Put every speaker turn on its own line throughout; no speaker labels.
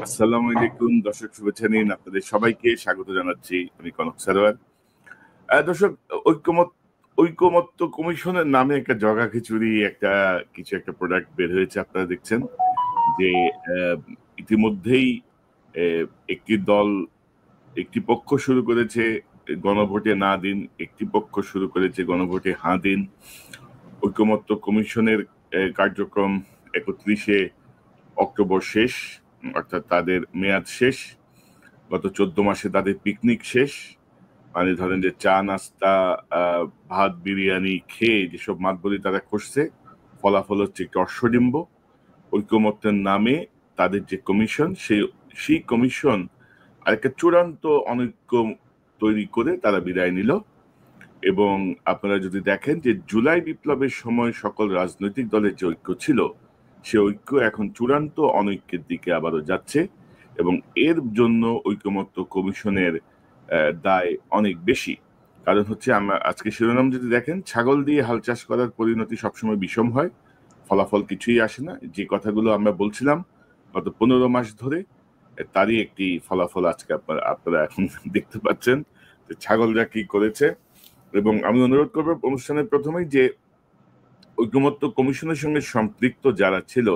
আসসালামু আলাইকুম দর্শক, শুভেচ্ছা নিন। আপনাদের সবাইকে স্বাগত জানাচ্ছি। আমি কনক সারোয়ার। দর্শক, ঐক্যমত ঐকমত্য কমিশনের নামে একটা জগা খিচুড়ি কিছু একটা প্রোডাক্ট বের হয়েছে। আপনারা দেখছেন যে ইতিমধ্যেই একটি দল, একটি পক্ষ শুরু করেছে গণভোটে না দিন, একটি পক্ষ শুরু করেছে গণভোটে হাঁ দিন। ঐকমত্য কমিশনের কার্যক্রম ৩১শে অক্টোবর শেষ, অর্থাৎ তাদের মেয়াদ শেষ। গত 14 মাসে তাদের পিকনিক শেষ। মানে ধরেন যে চা নাস্তা, ভাত বিরিয়ানি খেয়ে যেসব মাতবরি তারা করছে, ফলাফল হচ্ছে একটি অশ্বডিম্ব। ঐকমত্যের নামে তাদের যে কমিশন, সেই কমিশন আরেকটা চূড়ান্ত অনৈক্য তৈরি করে তারা বিদায় নিল। এবং আপনারা যদি দেখেন যে জুলাই বিপ্লবের সময় সকল রাজনৈতিক দলের যে ঐক্য ছিল, সে ঐক্য এখন চূড়ান্ত অনৈক্যের দিকে আবারও যাচ্ছে। এবং এর জন্য ঐকমত্য কমিশনের দায় অনেক বেশি। কারণ হচ্ছে, আমরা আজকে শিরোনাম যদি দেখেন, ছাগল দিয়ে হাল চাষ করার পরিণতি সবসময় বিষম হয়, ফলাফল কিছুই আসে না। যে কথাগুলো আমরা বলছিলাম গত 15 মাস ধরে, তারই একটি ফলাফল আজকে আপনারা এখন দেখতে পাচ্ছেন যে ছাগলরা কি করেছে। এবং আমি অনুরোধ করবো অনুষ্ঠানের প্রথমেই যে ঐকমত্য কমিশনের সঙ্গে সম্পৃক্ত যারা ছিল,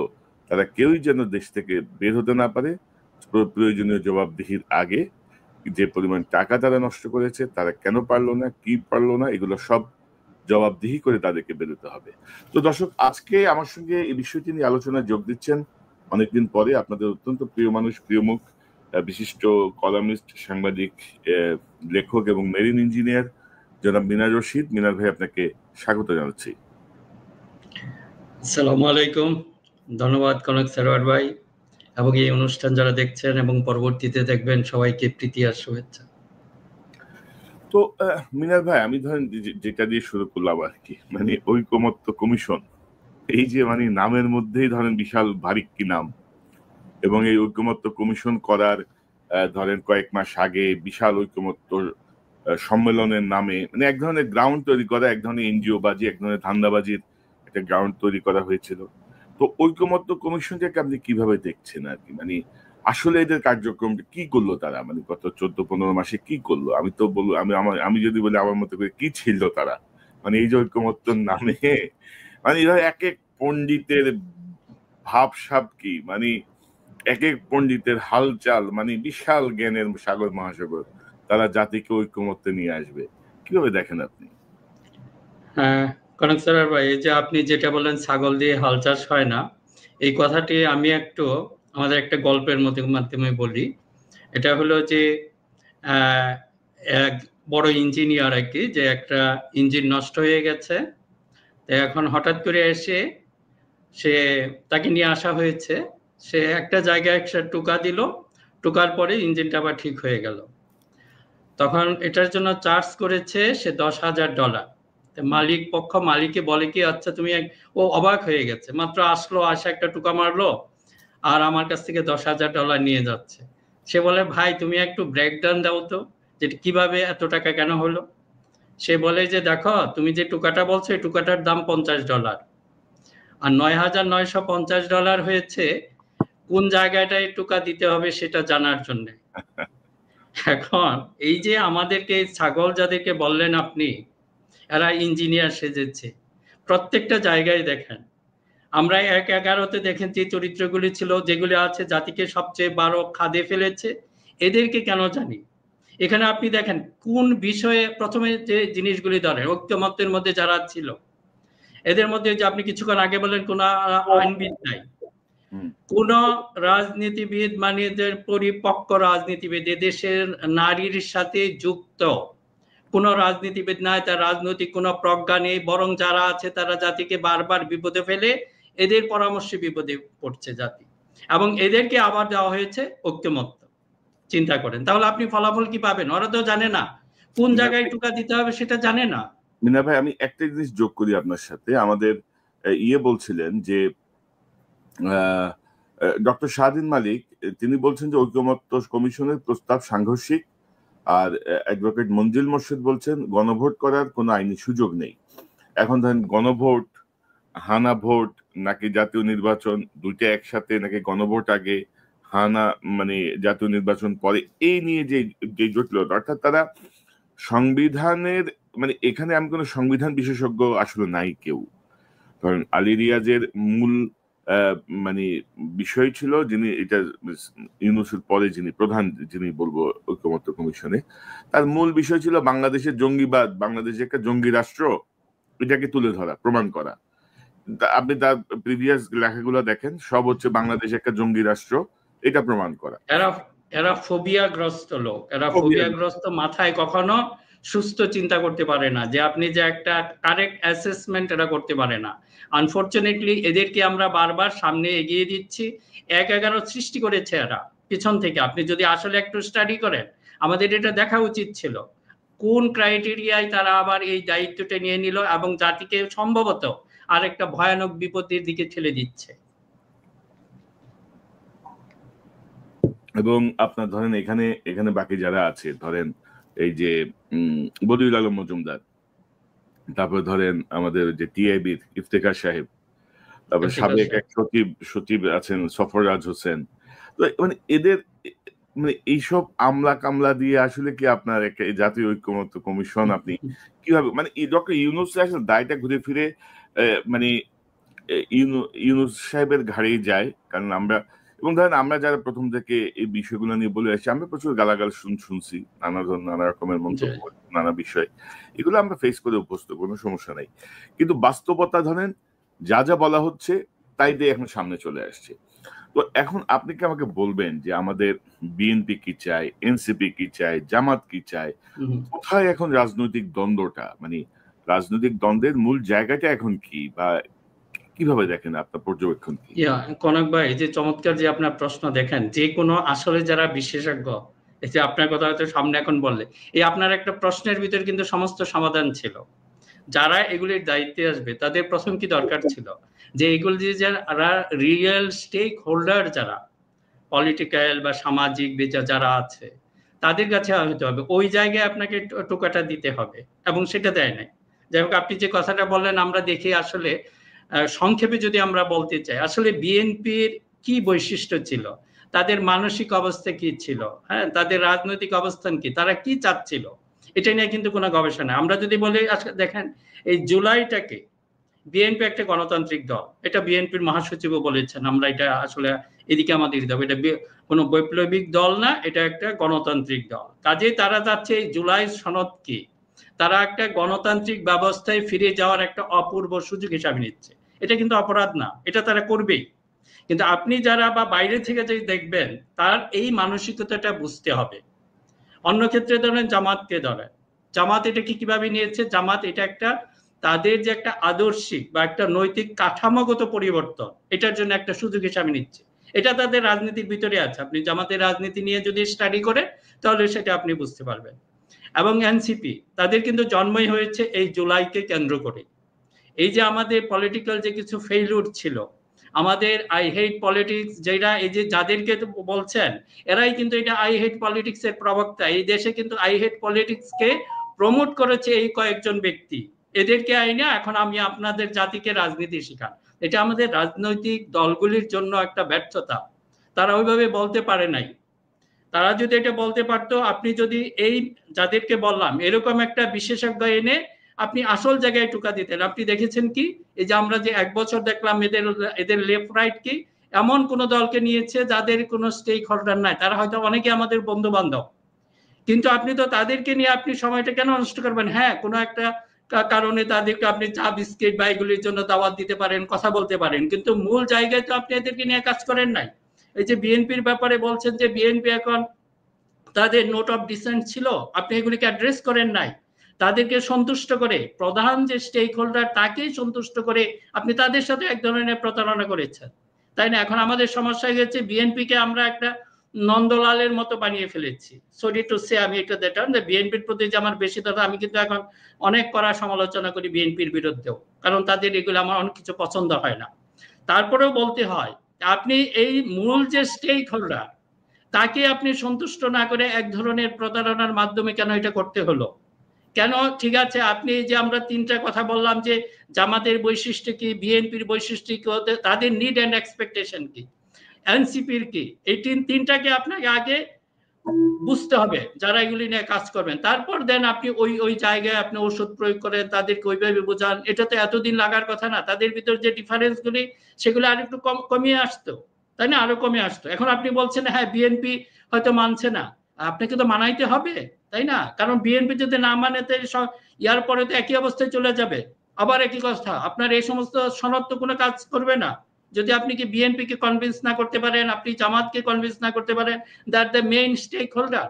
তারা কেউই যেন দেশ থেকে বের হতে না পারে। প্রয়োজনীয় জবাবদিহির আগে যে পরিমাণ টাকা তারা নষ্ট করেছে, তারা কেন পারলো না, কি পারলো না, এগুলো সব জবাবদিহি করে তাদেরকে বেরোতে হবে। তো দর্শক, আজকে আমার সঙ্গে এই বিষয়টি নিয়ে আলোচনায় যোগ দিচ্ছেন অনেকদিন পরে আপনাদের অত্যন্ত প্রিয় মানুষ, প্রিয় মুখ, বিশিষ্ট কলামিস্ট, সাংবাদিক, লেখক এবং মেরিন ইঞ্জিনিয়ার জনাব মিনার রশিদ। মিনার ভাই, আপনাকে স্বাগত জানাচ্ছি।
আসসালামু আলাইকুম। ধন্যবাদ কনক সারোয়ার ভাই, এবং এই অনুষ্ঠান যারা দেখছেন এবং পরবর্তীতে দেখবেন, সবাইকে প্রীতি আর শুভেচ্ছা।
তো মিনার ভাই, আমি ধরেন যেটা দিয়ে শুরু করলাম আর কি, মানে ঐকমত্য কমিশন, এই যে মানে নামের মধ্যেই ধরেন বিশাল ভারী কি নাম। এবং এই ঐকমত্য কমিশন করার ধরেন কয়েক মাস আগে বিশাল ঐকমত্য সম্মেলনের নামে মানে এক ধরনের গ্রাউন্ড তৈরি করা, এক ধরনের এনজিও বাজি, এক ধরনের ধান্দাবাজির একটা গ্রাউন্ড তৈরি করা হয়েছিল। তো ঐকমত্য কমিশনটাকে আপনি কিভাবে দেখছেন আর কি? মানে আসলে এদের কার্যক্রম কি করলো তারা, মানে গত 14-15 মাসে কি করলো? আমি তো বলবো, আমি যদি বলি আমার মতো করে কি ছিল তারা, মানে এই যে ঐকমত্যর নামে, মানে এরা এক এক পণ্ডিতের ভাবসাব কি, মানে এক এক পণ্ডিতের হালচাল, মানে বিশাল জ্ঞানের সাগর মহাসাগর, তারা জাতিকে ঐক্যমত্যে নিয়ে আসবে। কিভাবে দেখেন আপনি?
হ্যাঁ, কনক সারোয়ার ভাই, এই যে আপনি যেটা বললেন ছাগল দিয়ে হাল চাষ হয় না, এই কথাটি আমি একটু আমাদের একটা গল্পের মাধ্যমে বলি। এটা হলো যে এক বড় ইঞ্জিনিয়ার আর কি, যে একটা ইঞ্জিন নষ্ট হয়ে গেছে। তো এখন হঠাৎ করে এসে তাকে নিয়ে আসা হয়েছে। সে একটা জায়গায় একটা টোকা দিল, টোকার পরে ইঞ্জিনটা আবার ঠিক হয়ে গেল। তখন এটার জন্য চার্জ করেছে সে $10,000। মালিককে বলে কি, আচ্ছা তুমি, ও অবাক হয়ে গেছে, মাত্র আসলো, আসা একটা টোকা মারলো আর আমার কাছ থেকে $10,000 নিয়ে যাচ্ছে। সে বলে, ভাই তুমি একটু ব্রেকডাউন দাও তো, যে কিভাবে এত টাকা কেন হলো। সে বলে যে দেখো, তুমি যে টোকাটা বলছো, এই টোকাটার দাম $50, আর $9,950 হয়েছে কোন জায়গাটায় টোকা দিতে হবে সেটা জানার জন্য। এখন এই যে আমাদেরকে ছাগল যাদেরকে বললেন আপনি, এরা ইঞ্জিনিয়ার সেজেছে প্রত্যেকটা জায়গায়। দেখেন, আমরা 1-11-তে দেখেন যে চরিত্রগুলি ছিল, যেগুলি আছে জাতিকে সবচেয়ে বড় খাদে ফেলেছে, এদেরকে কেন জানি। এখানে আপনি দেখেন কোন বিষয়ে প্রথমে যে জিনিসগুলি ধরেন, ঐক্যমত্যের মধ্যে যারা ছিল, এদের মধ্যে যে আপনি কিছুক্ষণ আগে বললেন কোন আইনবিদ নাই, কোন রাজনীতিবিদ, মানে এদের পরিপক্ক রাজনীতিবিদ, এদেশের নারীর সাথে যুক্ত কোন রাজনীতিবিদ নাই, তার রাজনৈতিক কোন প্রজ্ঞা নেই, বরং যারা আছে তারা জাতিকে বারবার বিপদে ফেলে, এদের পরামর্শে বিপদে পড়ছে জাতি, এবং এদেরকে আবার দেওয়া হয়েছে ঐক্যমত্য। চিন্তা করেন তাহলে আপনি ফলাফল কি পাবেন? ওরা তো জানে না কোন জায়গায় টোকা দিতে হবে, সেটা জানে না।
মিনা ভাই, আমি একটা জিনিস যোগ করি আপনার সাথে। আমাদের বলছিলেন যে ডক্টর শাহদিন মালিক, তিনি বলছেন যে ঐকমত্য কমিশনের প্রস্তাব সাংঘর্ষিক। আর অ্যাডভোকেট মঞ্জিল মোর্শেদ বলছেন গণভোট করার কোনো আইনি সুযোগ নেই। এখন ধরেন গণভোট, হানা ভোট নাকি জাতীয় নির্বাচন, দুইটা একসাথে, নাকি গণভোট আগে হানা মানে জাতীয় নির্বাচন পরে এই নিয়ে যে যে জটিলতা, অর্থাৎ তারা সংবিধানের মানে এখানে আমি কোনো সংবিধান বিশেষজ্ঞ আসলে নাই কেউ। ধরেন আলী রিয়াজের মূল মানে বিষয় ছিল, যিনি এটা ইউনূসের পরে যিনি প্রধান, যিনি বলবো ঐকমত্য কমিশনে, তার মূল বিষয় ছিল বাংলাদেশের জঙ্গিবাদ, বাংলাদেশ একটা জঙ্গি রাষ্ট্র, এটাকে তুলে ধরা, প্রমাণ করা। আপনি তার প্রিভিয়াস লেখাগুলো দেখেন, সব হচ্ছে বাংলাদেশ একটা জঙ্গি রাষ্ট্র, এটা প্রমাণ করা।
এরা ফোবিয়াগ্রস্ত লোক, এরা ফোবিয়াগ্রস্ত, মাথায় কখনো সুস্থ চিন্তা করতে পারে না, যে আপনি যে একটা কারেক্ট অ্যাসেসমেন্ট এরা করতে পারে না। আনফরচুনেটলি এদেরকে আমরা বারবার সামনে এগিয়ে দিচ্ছি, ১-১১ সৃষ্টি করেছে এরা পিছন থেকে। আপনি যদি আসলে একটু স্টাডি করেন, আমাদের এটা দেখা উচিত ছিল কোন ক্রাইটেরিয়ায় তারা আবার এই দায়িত্বটা নিয়ে নিল এবং জাতিকে সম্ভবত আরেকটা ভয়ানক বিপদের দিকে ঠেলে দিচ্ছে।
এবং আপনার ধরেন এখানে এখানে বাকি যারা আছে, ধরেন এই যে বদিউল আলম মজুমদার, তারপর ধরেন আমাদের যে টিআইবির ইফতেখার সাহেব, তারপর সাবেক এক সচিব আছেন সফররাজ হোসেন, তো মানে এদের মানে এইসব আমলা কামলা দিয়ে আসলে কি আপনার একটা জাতীয় ঐক্যমত্য কমিশন আপনি কিভাবে, মানে ডক্টর ইউনূস আসলে দায়টা ঘুরে ফিরে মানে ইউনূস সাহেবের ঘাড়েই যায়। কারণ আমরা, এবং ধরেন আমরা যারা প্রথম থেকে এই বিষয়গুলো নিয়ে বলে আসছি, আমরা প্রচুর গালাগাল শুনছি, নানা রকমের মন্তব্য, নানা বিষয়, এগুলো আমরা ফেস করে অভ্যস্ত, কোনো সমস্যা নাই। কিন্তু বাস্তবতা ধরেন যা যা বলা হচ্ছে তাই দিয়ে এখন সামনে চলে আসছে। তো এখন আপনি কি আমাকে বলবেন যে আমাদের বিএনপি কি চায়, এনসিপি কি চায়, জামাত কি চায়, কোথায় এখন রাজনৈতিক দ্বন্দ্বটা, মানে রাজনৈতিক দ্বন্দ্বের মূল জায়গাটা এখন কি, বা কিভাবে দেখেন, আপনার পর্যবেক্ষণ কি?
কনক ভাই, যে চমৎকার যে আপনার প্রশ্ন, দেখেন যে কোনো আসলে যারা বিশেষজ্ঞ, এই যে আপনার কথা হয়তো সামনে এখন বললে, এই আপনার একটা প্রশ্নের ভিতরে কিন্তু সমস্ত সমাধান ছিল। যারা এগুলির দায়িত্বে আসবে তাদের প্রথম কি দরকার ছিল, যে এগুলি যে যারা রিয়েল স্টেক হোল্ডার, যারা পলিটিক্যাল বা সামাজিক যারা আছে, তাদের কাছে হতে হবে, ওই জায়গায় আপনাকে টোকাটা দিতে হবে, এবং সেটা দেয় নাই। যাই হোক, আপনি যে কথাটা বললেন, আমরা দেখি আসলে সংক্ষেপে যদি আমরা বলতে চাই, আসলে বিএনপির কি বৈশিষ্ট্য ছিল, তাদের মানসিক অবস্থা কি ছিল, হ্যাঁ, তাদের রাজনৈতিক অবস্থান কি, তারা কি চাচ্ছিল, এটা নিয়ে কিন্তু কোনো গবেষণা। আমরা যদি বলি, দেখেন এই জুলাইটাকে, বিএনপি একটা গণতান্ত্রিক দল, এটা বিএনপির মহাসচিবও বলেছেন, আমরা এটা আসলে এদিকে আমাদের দিতে হবে, এটা কোনো বৈপ্লবিক দল না, এটা একটা গণতান্ত্রিক দল। কাজেই তারা চাচ্ছে এই জুলাই সনদ কি, তারা একটা গণতান্ত্রিক ব্যবস্থায় ফিরে যাওয়ার একটা অপূর্ব সুযোগ হিসাবে নিচ্ছে। এটা কিন্তু অপরাধ না, এটা তারা করবেই। কিন্তু আপনি যারা বা বাইরে থেকে যদি দেখবেন, তার এই মানসিকতাটা বুঝতে হবে। অন্য ক্ষেত্রে ধরেন জামাতকে ধরেন, জামাত এটা কিভাবে নিয়েছে, জামাত এটা একটা তাদের যে একটা আদর্শিক বা একটা নৈতিক কাঠামোগত পরিবর্তন, এটার জন্য একটা সুযোগ হিসাবে নিচ্ছে। এটা তাদের রাজনীতির ভিতরে আছে, আপনি জামাতের রাজনীতি নিয়ে যদি স্টাডি করেন তাহলে সেটা আপনি বুঝতে পারবেন। এবং এনসিপি, তাদের কিন্তু জন্মই হয়েছে এই জুলাইকে কেন্দ্র করে। এই যে আমাদের পলিটিক্যাল যে কিছু ফেইলিউর ছিল, আমাদের আই হেট পলিটিক্স, যেটা এই যে যাদেরকে বলছেন, এরাই কিন্তু এটা আই হেট পলিটিক্স এর প্রবক্তা। এই দেশে কিন্তু I hate politics K promote করেছে এই কয়েকজন ব্যক্তি, এদেরকে আইনা এখন আমি আপনাদের জাতিকে রাজনীতি শেখান। এটা আমাদের রাজনৈতিক দলগুলির জন্য একটা ব্যর্থতা, তারা ওইভাবে বলতে পারে নাই। তারা যদি এটা বলতে পারতো, আপনি যদি এই যাদেরকে বললাম এরকম একটা বিশেষজ্ঞ এনে আপনি আসল জায়গায় টোকা দিতেন। আপনি দেখেছেন কি, এই যে আমরা যে 1 বছর দেখলাম এদের লেফট রাইট কি এমন কোন দলকে নিয়েছে যাদের কোনো স্টেক হোল্ডার নাই, তারা হয়তো অনেকে আমাদের বন্ধু বান্ধব, কিন্তু আপনি তো তাদেরকে নিয়ে আপনি সময়টা কেন নষ্ট করবেন? হ্যাঁ, কোনো একটা কারণে তাদেরকে আপনি চা বিস্কিট বা এগুলির জন্য দাওয়াত দিতে পারেন, কথা বলতে পারেন, কিন্তু মূল জায়গায় তো আপনি এদেরকে নিয়ে কাজ করেন নাই। এই যে বিএনপির ব্যাপারে বলছেন যে বিএনপি এখন তাদের নোট অফ ডিসেন্ট ছিল, আপনি এগুলিকে অ্যাড্রেস করেন নাই। তাদেরকে সন্তুষ্ট করে, প্রধান যে স্টেক হোল্ডার তাকেই সন্তুষ্ট করে আপনি তাদের সাথে এক ধরনের প্রতারণা করেছেন, তাই না? এখন আমাদের সমস্যা হয়ে গেছে, বিএনপিকে আমরা একটা নন্দলালের মতো বানিয়ে ফেলেছি। সরি টু সে, আমি এটা দেখলাম যে বিএনপির প্রতি যে আমার বেশি দাদা, আমি কিন্তু এখন অনেক কড়া সমালোচনা করি বিএনপির বিরুদ্ধেও, কারণ তাদের এগুলো আমার অনেক কিছু পছন্দ হয় না। তারপরেও বলতে হয়, আপনি এই মূল যে স্টেক হোল্ডার তাকে আপনি সন্তুষ্ট না করে এক ধরনের প্রতারণার মাধ্যমে কেন এটা করতে হলো? কেন? ঠিক আছে, আপনি যে আমরা 3টা কথা বললাম, যে জামাতের বৈশিষ্ট্য কি, বিএনপির বৈশিষ্ট্য কি, তাদের নিড এন্ড এক্সপেকটেশন কি, এনসিপির কি, এই তিনটাকে আপনাকে আগে বুঝতে হবে যারা এগুলি নিয়ে কাজ করবেন। তারপর দেন আপনি ওই জায়গায় আপনি ওষুধ প্রয়োগ করেন, তাদেরকে ওইভাবে বোঝান। এটা তো এতদিন লাগার কথা না। তাদের ভিতর যে ডিফারেন্স গুলি সেগুলো আর একটু কমিয়ে আসতো, তাই না? আরো কমে আসতো। এখন আপনি বলছেন হ্যাঁ বিএনপি হয়তো মানছে না, আপনাকে তো মানাইতে হবে, তাই না? কারণ বিএনপি যদি না মানে ইয়ার পরে তো একই অবস্থায় চলে যাবে, আবার একই কথা। আপনার এই সমস্ত সনদ তো কোনো কাজ করবে না যদি আপনি কি বিএনপি কে কনভিন্স না করতে পারেন, আপনি জামাতকে কনভিন্স না করতে পারেন, that the main stakeholder.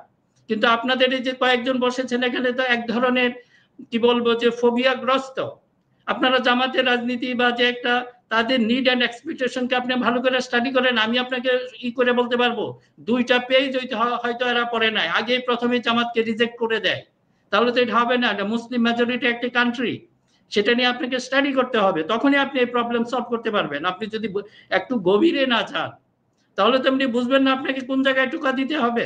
কিন্তু আপনাদের এই যে কয়েকজন বসেছেন এখানে তো এক ধরনের কি বলবো যে ফোবিয়াগ্রস্ত। আপনারা জামাতের রাজনীতি বা যে একটা তাদের নিড অ্যান্ড এক্সপেকটেশনকে আপনি ভালো করে স্টাডি করেন। আমি আপনাকে করে বলতে পারবো 2টা পেজ হয়তো এরা পড়ে নাই, আগে প্রথমে জামাতকে রিজেক্ট করে দেয়। তাহলে তো এটা হবে না, এটা মুসলিম মেজরিটি একটা কান্ট্রি, সেটা নিয়ে আপনাকে স্টাডি করতে হবে, তখনই আপনি এই প্রবলেম সলভ করতে পারবেন। আপনি যদি একটু গভীরে না যান তাহলে তো আপনি বুঝবেন না আপনাকে কোন জায়গায় টুকা দিতে হবে।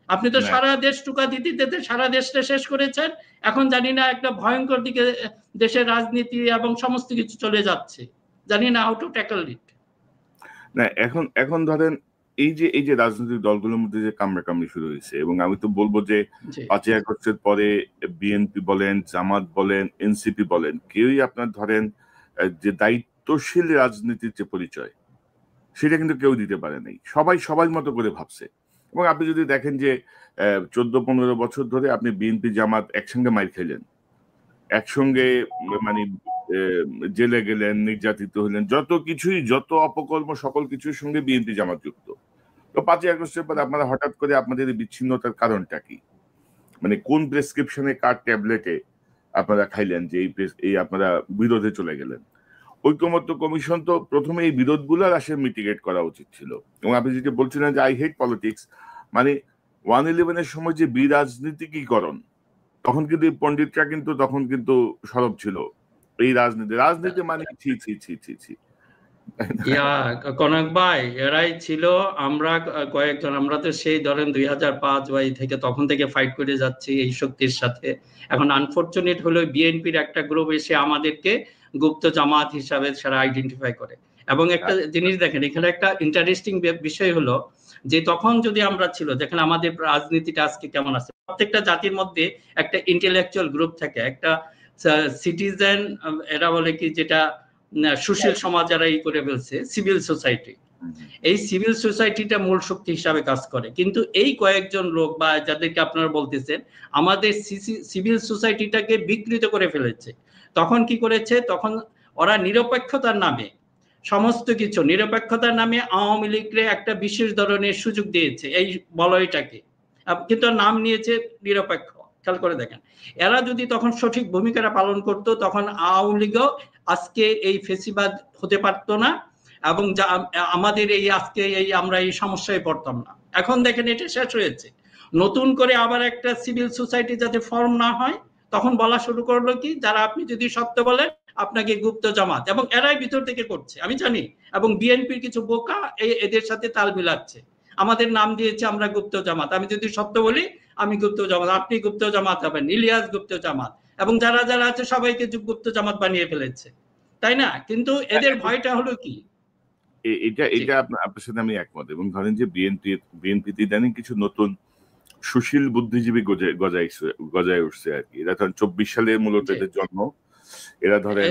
আপনি তো সারা দেশ টুকা দিতে দিতে সারা দেশটা শেষ করেছেন। এখন জানি না একটা ভয়ঙ্কর দিকে দেশের রাজনীতি এবং সমস্ত কিছু চলে যাচ্ছে, জানি না হাউ টু ট্যাকল ইট।
না এখন ধরেন এই যে রাজনৈতিক দলগুলোর মধ্যে যে কামড়াকামড়ি শুরু হয়েছে, এবং আমি তো বলবো যে 5ই আগস্টের পরে বিএনপি বলেন, জামাত বলেন, এনসিপি বলেন, কেউই আপনার ধরেন যে দায়িত্বশীল রাজনীতির যে পরিচয় সেটা কিন্তু কেউ দিতে পারে নাই। সবাই সবার মতো করে ভাবছে। এবং আপনি যদি দেখেন যে 14-15 বছর ধরে আপনি বিএনপি জামাত একসঙ্গে মাইর খেলেন, একসঙ্গে মানে জেলে গেলেন, নির্যাতিত হলেন, যত অপকর্ম সকল কিছুর সঙ্গে বিএনপি জামাত যুক্ত। তো 5ই আগস্টের পরে আপনারা হঠাৎ করে আপনাদের বিচ্ছিন্নতার কারণটা কি? মানে কোন প্রেসক্রিপশনে কার ট্যাবলেটে আপনারা খাইলেন যে এই আপনারা বিরোধে চলে গেলেন? ঐকমত্য কমিশন তো প্রথমে এই বিরোধগুলোর আসলে মিটিগেট করা উচিত ছিল। এবং আপনি যেটা বলছিলেন যে আই হেট পলিটিক্স, মানে 111-এর সময় যে বিরাজনীতিকীকরণ, তখন কিন্তু এই পণ্ডিতরা কিন্তু তখন কিন্তু সরব ছিল। এই রাজনীতি মানে ছি ছি ছি ছি ছি।
কনক ভাই, এরাই ছিল। আমরা কয়েকজন, আমরা তো সেই ধরেন 2005 থেকে তখন থেকে ফাইট করে যাচ্ছি এই শক্তির সাথে। এখন আনফরচুনেট হলো বিএনপির একটা গ্রুপ এসে আমাদেরকে গুপ্ত জামাত হিসাবে সারা আইডেন্টিফাই করে। এবং একটা জিনিস দেখেন, এখানে একটা ইন্টারেস্টিং বিষয় হলো যে তখন যদি আমরা ছিল, দেখেন আমাদের রাজনীতিটা আজকে কেমন আছে। প্রত্যেকটা জাতির মধ্যে একটা ইন্টেলেকচুয়াল গ্রুপ থাকে, একটা সিটিজেন, এরা বলে কি যেটা সুশীল সমাজ যারা করে ফেলছে, সিভিল সোসাইটি। এই সিভিল সোসাইটিটা মূল শক্তি হিসাবে কাজ করে। কিন্তু এই কয়েকজন লোক বা যাদেরকে আপনারা বলতেছেন, আমাদের সিভিল সোসাইটিটাকে বিকৃত করে ফেলেছে। তখন কি করেছে? তখন ওরা নিরপেক্ষতার নামে সমস্ত কিছু, নিরপেক্ষতার নামে আওয়ামী লীগকে একটা বিশেষ ধরনের সুযোগ দিয়েছে এই বলয়টাকে, কিন্তু নাম নিয়েছে নিরপেক্ষ। খেয়াল করে দেখেন, এরা যদি তখন সঠিক ভূমিকাটা পালন করত, তখন আওয়ামী লীগও আজকে এই ফেসিবাদ হতে পারতো না, এবং আমাদের এই আজকে আমরা এই সমস্যায় পড়তাম না। এখন দেখেন এটা শেষ হয়েছে। নতুন করে আবার একটা সিভিল সোসাইটি যাতে ফর্ম না হয়, তখন বলা শুরু করলো কি, যারা আপনি যদি সত্য বলেন আপনাকে গুপ্ত জামাত, এবং এরাই ভিতর থেকে করছে আমি জানি। এবং বিএনপির কিছু বোকা এদের সাথে তাল মিলাচ্ছে, আমাদের নাম দিয়েছে আমরা গুপ্ত জামাত। আমি যদি সত্য বলি আমি গুপ্ত জামাত, আপনি গুপ্ত জামাত হবেন, ইলিয়াস গুপ্ত জামাত, এবং যারা যারা আছে সবাইকে গুপ্ত জামাত বানিয়ে ফেলেছে, তাই না? কিন্তু এদের ভয়টা হলো কি,
এটা আপনার সাথে আমি একমত। এবং ধরেন যে বিএনপিতে ইদানিং কিছু নতুন সুশীল বুদ্ধিজীবী গজায় উঠছে আর কি। এরা ধরেন 24 সালে মূলত এদের জন্ম। এরা ধরেন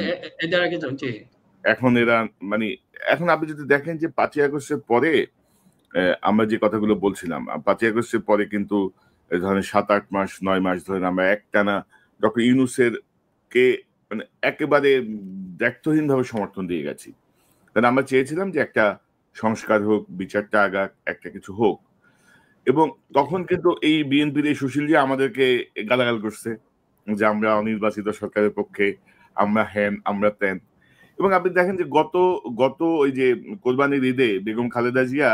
এখন এরা মানে এখন আপনি যদি দেখেন যে 5ই আগস্টের পরে আমরা যে কথাগুলো বলছিলাম, 5ই আগস্টের পরে কিন্তু ধরেন 7-8 মাস 9 মাস ধরে আমরা একটানা ডক্টর ইউনূসের কে মানে একেবারে দ্ব্যর্থহীন ভাবে সমর্থন দিয়ে গেছি। কারণ আমরা চেয়েছিলাম যে একটা সংস্কার হোক, বিচারটা আগাক, একটা কিছু হোক। এবং তখন কিন্তু এই বিএনপির এই সুশীলজি আমাদেরকে গালাগাল করছে যে আমরা অনির্বাচিত সরকারের পক্ষে, আমরা হ্যান আমরা ত্যান। এবং আপনি দেখেন যে গত ওই যে কোরবানির ঈদে বেগম খালেদা জিয়া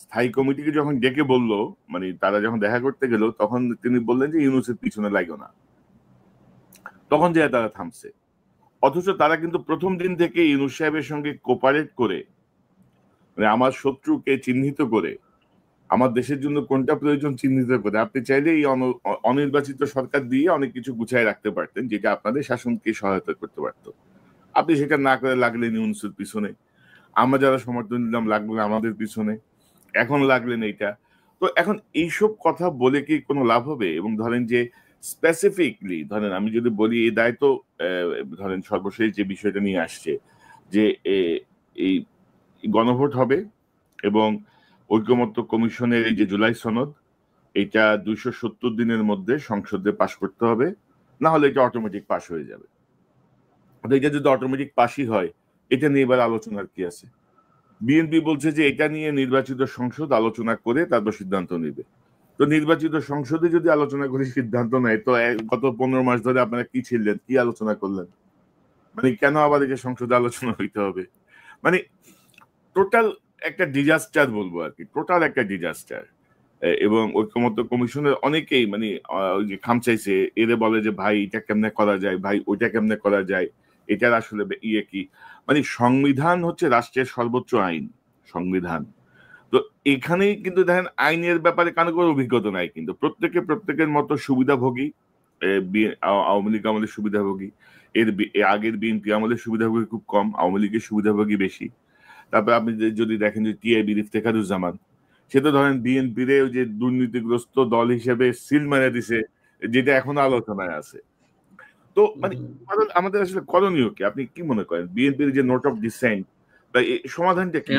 স্থায়ী কমিটিকে যখন ডেকে বলল, মানে তারা যখন দেখা করতে গেল, তখন তিনি বললেন যে ইউনূসের পিছনে লাগো না। তখন যে তারা থামছে। অথচ তারা কিন্তু প্রথম দিন থেকে ইউনূস সাহেবের সঙ্গে কোপারেট করে, মানে আমার শত্রুকে চিহ্নিত করে, আমার দেশের জন্য কোনটা প্রয়োজন চিহ্নিত করে, আপনি চাইলে এই অনির্বাচিত সরকার দিয়ে অনেক কিছু গুছায় রাখতে পারতেন, যেটা আপনাদের শাসনকে সহায়তা করতে পারত। আপনি সেটা না করে লাগলেন ইউনূসের পিছনে। আমরা যারা সমর্থন দিলাম লাগলেন আমাদের পিছনে, এখন লাগলেন এইটা। তো এখন এইসব কথা বলে কি কোনো লাভ হবে? এবং ধরেন যে স্পেসিফিকলি ধরেন আমি যদি বলি এই দায়িত্ব ধরেন সর্বশেষ যে বিষয়টা নিয়ে আসছে যে এই গণভোট হবে এবং ঐকমত্য কমিশনের এই যে জুলাই সনদ, এটা 270 দিনের মধ্যে সংসদে পাশ করতে হবে, না হলে এটা অটোমেটিক পাশ হয়ে যাবে। এটা যদি অটোমেটিক পাশই হয়, এটা নিয়ে এবার আলোচনার কি আছে? বিএনপি বলছে যে এটা নিয়ে নির্বাচিত সংসদ আলোচনা করে তারপর সিদ্ধান্ত নেবে। তো নির্বাচিত সংসদে যদি আলোচনা করে সিদ্ধান্ত নেয়, তো গত 15 মাস ধরে আপনারা কি ছিলেন, কি আলোচনা করলেন? মানে কেন আবার এই যে সংসদে আলোচনা হইতে হবে? মানে টোটাল একটা ডিজাস্টার বলবো আর কি, টোটাল একটা ডিজাস্টার। এবং ঐকমত্য কমিশনের অনেকেই মানে ওই যে খামচাইছে, এরে বলে যে ভাই এটা কেমনে করা যায়, ভাই ওইটা কেমনে করা যায়, এটার আসলে ইয়ে কি। মানে সংবিধান হচ্ছে রাষ্ট্রের সর্বোচ্চ আইন, সংবিধান। তো এখানেই কিন্তু দেখেন আইনের ব্যাপারে কারো কোনো অভিজ্ঞতা নাই, কিন্তু প্রত্যেকের মতো সুবিধাভোগী। আওয়ামী লীগ আমাদের সুবিধাভোগী, এর আগের বিএনপি আমাদের সুবিধাভোগী খুব কম, আওয়ামী লীগের সুবিধাভোগী বেশি। তারপর আপনি যদি দেখেন যে টিআইবি ইফতেখারুজ্জামান, সে তো ধরেন বিএনপির ওই যে দুর্নীতিগ্রস্ত দল হিসেবে সিল মেরে দিছে, যেটা এখনো আলোচনায় আছে। তো মানে আমাদের আসলে করণীয় কি? আপনি কি মনে করেন বিএনপির যে নোট অফ ডিসেন্ট সমাধানটা কি?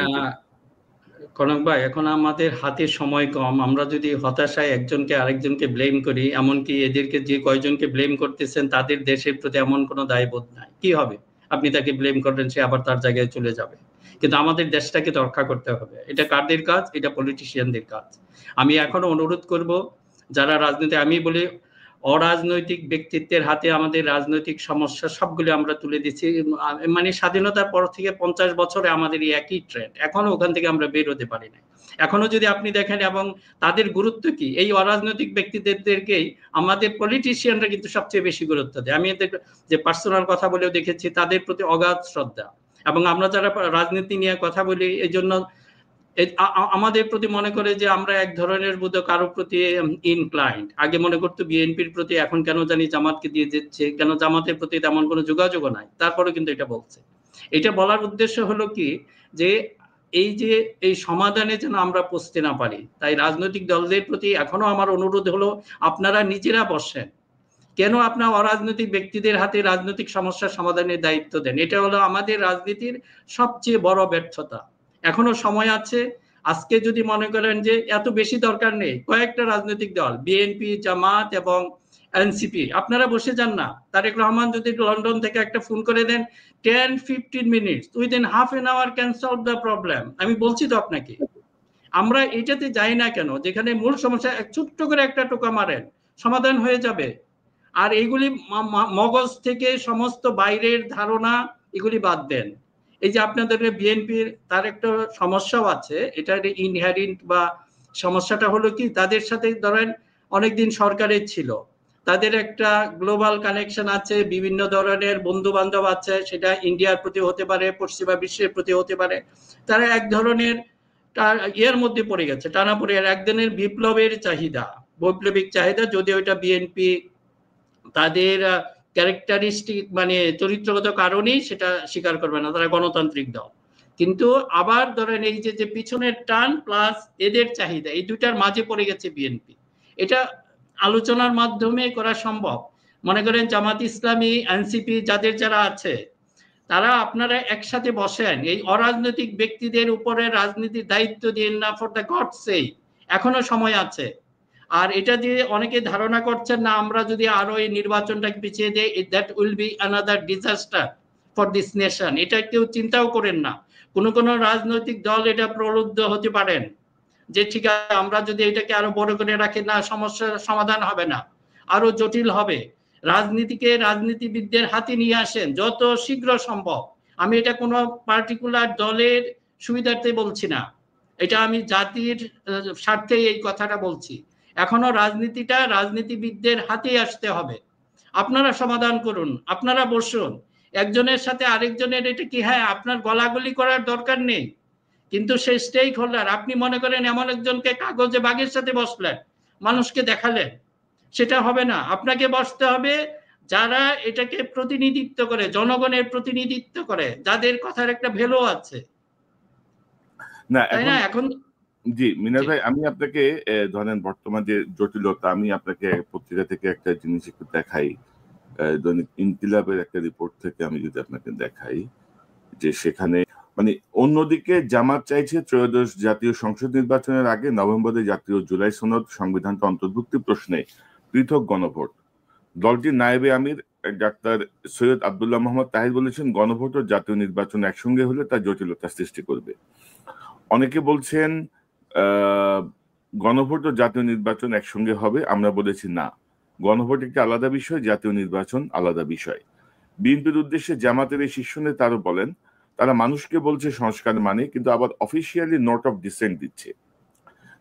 কনক ভাই, এখন আমাদের হাতে সময় কম। আমরা যদি হতাশায় একজনকে আরেকজনকে ব্লেম করি, এমনকি এদেরকে যে কয়জনকে ব্লেম করতেছেন তাদের দেশের প্রতি এমন কোনো দায়বোধ নাই, কি হবে? আপনি তাকে ব্লেম করবেন, সে আবার তার জায়গায় চলে যাবে। কিন্তু আমাদের দেশটাকে তো রক্ষা করতে হবে। এটা কাদের কাজ? এটা পলিটিশিয়ানদের কাজ। আমি এখনো অনুরোধ করব যারা রাজনীতি, আমি বলি অরাজনৈতিক ব্যক্তিত্বের হাতে আমাদের রাজনৈতিক সমস্যা সবগুলো আমরা তুলে দিচ্ছি। মানে স্বাধীনতার পর থেকে 50 বছরে আমাদের এই একই ট্রেন্ড, এখনো ওখান থেকে আমরা বের হতে পারি না। এখনো যদি আপনি দেখেন, এবং তাদের গুরুত্ব কি, এই অরাজনৈতিক ব্যক্তিদেরকেই আমাদের পলিটিশিয়ানরা কিন্তু সবচেয়ে বেশি গুরুত্ব দেয়। আমি এদের যে পার্সোনাল কথা বলেও দেখেছি, তাদের প্রতি অগাধ শ্রদ্ধা। এবং আমরা যারা রাজনীতি নিয়ে কথা বলি, এই জন্য আমাদের প্রতি মনে করে যে আমরা এক ধরনের বোধ কারোর প্রতি ইনক্লাইন্ড। আগে মনে করতো বিএনপির প্রতি, এখন কেন জানি জামাতকে দিয়ে দিচ্ছে, কেন জামাতের প্রতি তেমন কোনো যোগাযোগও নাই, তারপরে কিন্তু এটা বলছে। এটা বলার উদ্দেশ্য হলো কি, যে এই সমাধানে যেন আমরা পৌঁছতে না পারি। তাই রাজনৈতিক দলদের প্রতি এখনো আমার অনুরোধ হলো, আপনারা নিজেরা বসেন, কেন আপনার অরাজনৈতিক ব্যক্তিদের হাতে রাজনৈতিক সমস্যার সমাধানের দায়িত্ব দেন? এটা হলো আমাদের রাজনীতির সবচেয়ে বড় ব্যর্থতা। এখনো সময় আছে। আজকে যদি মনে করেন যে এত বেশি দরকার নেই, কয়েকটা রাজনৈতিক দল, বিএনপি, জামাত এবং এনসিপি, আপনারা বসে যান না। তারেক রহমান যদি লন্ডন থেকে একটা ফোন করে দেন, 10-15 minutes, within half an hour can solve the problem. আমি বলছি তো আপনাকে, আমরা এটাতে যাই না কেন? যেখানে মূল সমস্যা, ছোট্ট করে একটা টোকা মারেন, সমাধান হয়ে যাবে। আর এইগুলি মগজ থেকে সমস্ত বাইরের ধারণা এগুলি বাদ দেন। এই যে আপনাদের বিএনপির, তার একটা সমস্যাও আছে, এটার ইনহেরিন্ট বা সমস্যাটা হলো কি, তাদের সাথে ধরেন অনেকদিন সরকারের ছিল, তাদের একটা গ্লোবাল কানেকশন আছে, বিভিন্ন ধরনের বন্ধু বান্ধব আছে, সেটা ইন্ডিয়ার প্রতি হতে পারে, পশ্চিমা বিশ্বের প্রতি হতে পারে। তারা এক ধরনের ইয়ের মধ্যে পড়ে গেছে, টানা পড়ে একদিনের বিপ্লবের চাহিদা, বৈপ্লবিক চাহিদা। যদি ওইটা বিএনপি তাদের ক্যারেক্টারিস্টিক মানে চরিত্রগত কারণেই সেটা স্বীকার করবে না, তারা গণতান্ত্রিক দল। কিন্তু আবার ধরেন এই যে পিছনের টান প্লাস এদের চাহিদা, এই দুইটার মাঝে পড়ে গেছে বিএনপি। এটা আলোচনার মাধ্যমে করা সম্ভব। মনে করেন জামাত ইসলামী, এনসিপি, যারা আছে, তারা আপনারা একসাথে বসেন, এই অরাজনৈতিক ব্যক্তিদের উপরে রাজনীতির দায়িত্ব দিন না, ফর দ্য গড সেই, এখনো সময় আছে। আর এটা দিয়ে অনেকে ধারণা করছেন না, আমরা যদি আরো এই নির্বাচনটাকে পিছিয়ে দেই, that will be another disaster for this nation. এটা কেউ চিন্তাও করেন না। কোন রাজনৈতিক দল এটা প্রলুব্ধ হতে পারেন যে ঠিক আছে, আমরা যদি এটাকে আরো বড় করে রাখি, না, সমস্যার সমাধান হবে না, আরো জটিল হবে। রাজনীতিকে রাজনীতিবিদদের হাতে নিয়ে আসেন যত শীঘ্র সম্ভব। আমি এটা কোনো পার্টিকুলার দলের সুবিধার্থে বলছি না, এটা আমি জাতির স্বার্থে এই কথাটা বলছি। এখনো রাজনীতিটা রাজনীতিবিদদের হাতে আসতে হবে। আপনারা সমাধান করুন, আপনারা বসুন, একজনের সাথে আরেকজনের এটা কি, হ্যাঁ, আপনার গলাগলি করার দরকার নেই, কিন্তু সেই স্টেক হোল্ডার, আপনি মনে করেন এমন একজনকে কাগজে বাঘের সাথে বসলেন, মানুষকে দেখালেন, সেটা হবে না। আপনাকে বসতে হবে যারা এটাকে প্রতিনিধিত্ব করে, জনগণের প্রতিনিধিত্ব করে, যাদের কথার একটা ভ্যালু আছে।
না
তাই
এখন
না? এখন
জি মিনার
জি
ভাই, আমি আপনাকে ধরেন বর্তমান যে জটিলতা, আমি আপনাকে পত্রিকা থেকে একটা জিনিস একটু দেখাই। দৈনিক ইনকিলাবের একটা রিপোর্ট থেকে আমি যদি আপনাকে দেখাই, যে সেখানে মানে অন্যদিকে জামাত চাইছে ত্রয়োদশ জাতীয় সংসদ নির্বাচনের আগে নভেম্বরে জাতীয় জুলাই সনদ সংবিধানকে অন্তর্ভুক্তি প্রশ্নে পৃথক গণভোট। দলটির নায়েবে আমির ডাক্তার সৈয়দ আব্দুল্লাহ মোহাম্মদ তাহির বলেছেন, গণভোট ও জাতীয় নির্বাচন একসঙ্গে হলে তা জটিলতা সৃষ্টি করবে। অনেকে বলছেন আহ গণভোট ও জাতীয় নির্বাচন একসঙ্গে হবে। আমরা বলেছি না, গণভোট একটি আলাদা বিষয়, জাতীয় নির্বাচন আলাদা বিষয়। বিএনপির উদ্দেশ্যে জামাতের এই শীর্ষ নেতা আরো বলেন, তারা মানুষকে বলছে সংস্কার মানে, কিন্তু আবার অফিসিয়ালি নোট অফ ডিসেন্ট দিচ্ছে।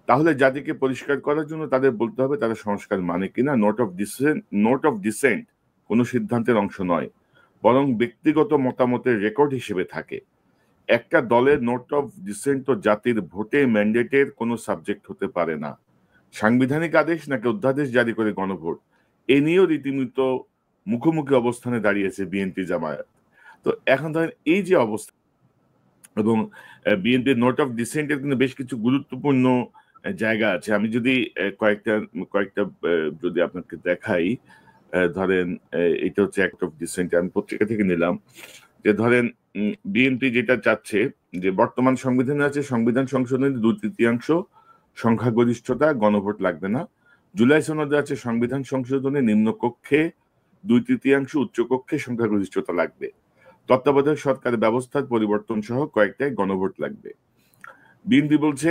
তাহলে জাতিকে পরিষ্কার করার জন্য তাদের বলতে হবে তারা সংস্কার মানে কিনা। নোট অফ ডিসেন্ট কোনো সিদ্ধান্তের অংশ নয়, বরং ব্যক্তিগত মতামতের রেকর্ড হিসেবে থাকে। একটা দলের নোট অফ ডিসেন্ট তো জাতির ভোটে ম্যান্ডেটের কোনো সাবজেক্ট হতে পারে না। সাংবিধানিক আদেশ নাকি অধ্যাদেশ জারি করে গণভোট, এ নিয়েও রীতিমতো মুখোমুখি অবস্থানে দাঁড়িয়েছে বিএনপি জামায়াত। তো এখন ধরেন এই যে অবস্থা, এবং বিএনপির নোট অফ ডিসেন্টের কিন্তু বেশ কিছু গুরুত্বপূর্ণ জায়গা আছে। আমি যদি কয়েকটা কয়েকটা যদি আপনাকে দেখাই, ধরেন এটা হচ্ছে অ্যাক্ট অফ ডিসেন্ট, আমি পত্রিকা থেকে নিলাম। যে ধরেন বিএনপি যেটা চাচ্ছে, যে বর্তমান সংবিধানে আছে সংবিধান সংশোধনের 2/3 সংখ্যাগরিষ্ঠতা, গণভোট লাগবে না। জুলাই সনদে আছে সংবিধান সংশোধনে নিম্নকক্ষে 2/3, উচ্চকক্ষে সংখ্যাগরিষ্ঠতা লাগবে। তত্ত্বাবধায়ক সরকারের ব্যবস্থার পরিবর্তন সহ কয়েকটায় গণভোট লাগবে। বিএনপি বলছে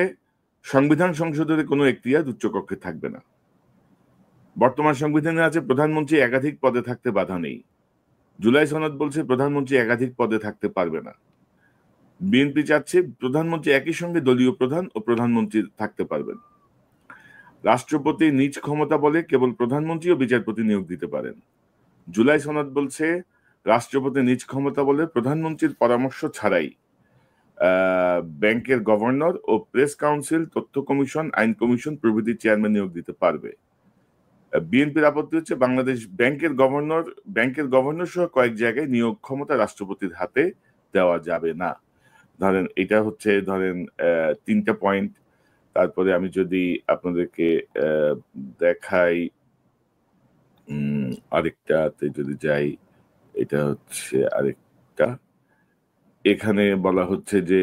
সংবিধান সংশোধনের কোনো এখতিয়ার উচ্চকক্ষে থাকবে না। বর্তমান সংবিধানে আছে প্রধানমন্ত্রী একাধিক পদে থাকতে বাধা নেই। জুলাই সনদ বলছে প্রধানমন্ত্রী একাধিক পদে থাকতে পারবে না। বিএনপি চাচ্ছে প্রধানমন্ত্রী একই সঙ্গে দলীয় প্রধান ও প্রধানমন্ত্রী থাকতে পারবেন। রাষ্ট্রপতি নিজ ক্ষমতা বলে কেবল প্রধানমন্ত্রী ও বিচারপতি নিয়োগ দিতে পারেন। জুলাই সনদ বলছে রাষ্ট্রপতি নিজ ক্ষমতা বলে প্রধানমন্ত্রীর পরামর্শ ছাড়াই ব্যাংকের গভর্নর ও প্রেস কাউন্সিল, তথ্য কমিশন, আইন কমিশন প্রভৃতি চেয়ারম্যান নিয়োগ দিতে পারবে। বিএনপির আপত্তি হচ্ছে বাংলাদেশ ব্যাংকের গভর্নর সহ কয়েক জায়গায় নিয়োগ ক্ষমতা রাষ্ট্রপতির হাতে দেওয়া যাবে না। ধরেন এটা হচ্ছে ধরেন 3টা পয়েন্ট। তারপরে আমি যদি আপনাদেরকে দেখাই আরেকটাতে যদি যাই, এটা হচ্ছে আরেকটা। এখানে বলা হচ্ছে যে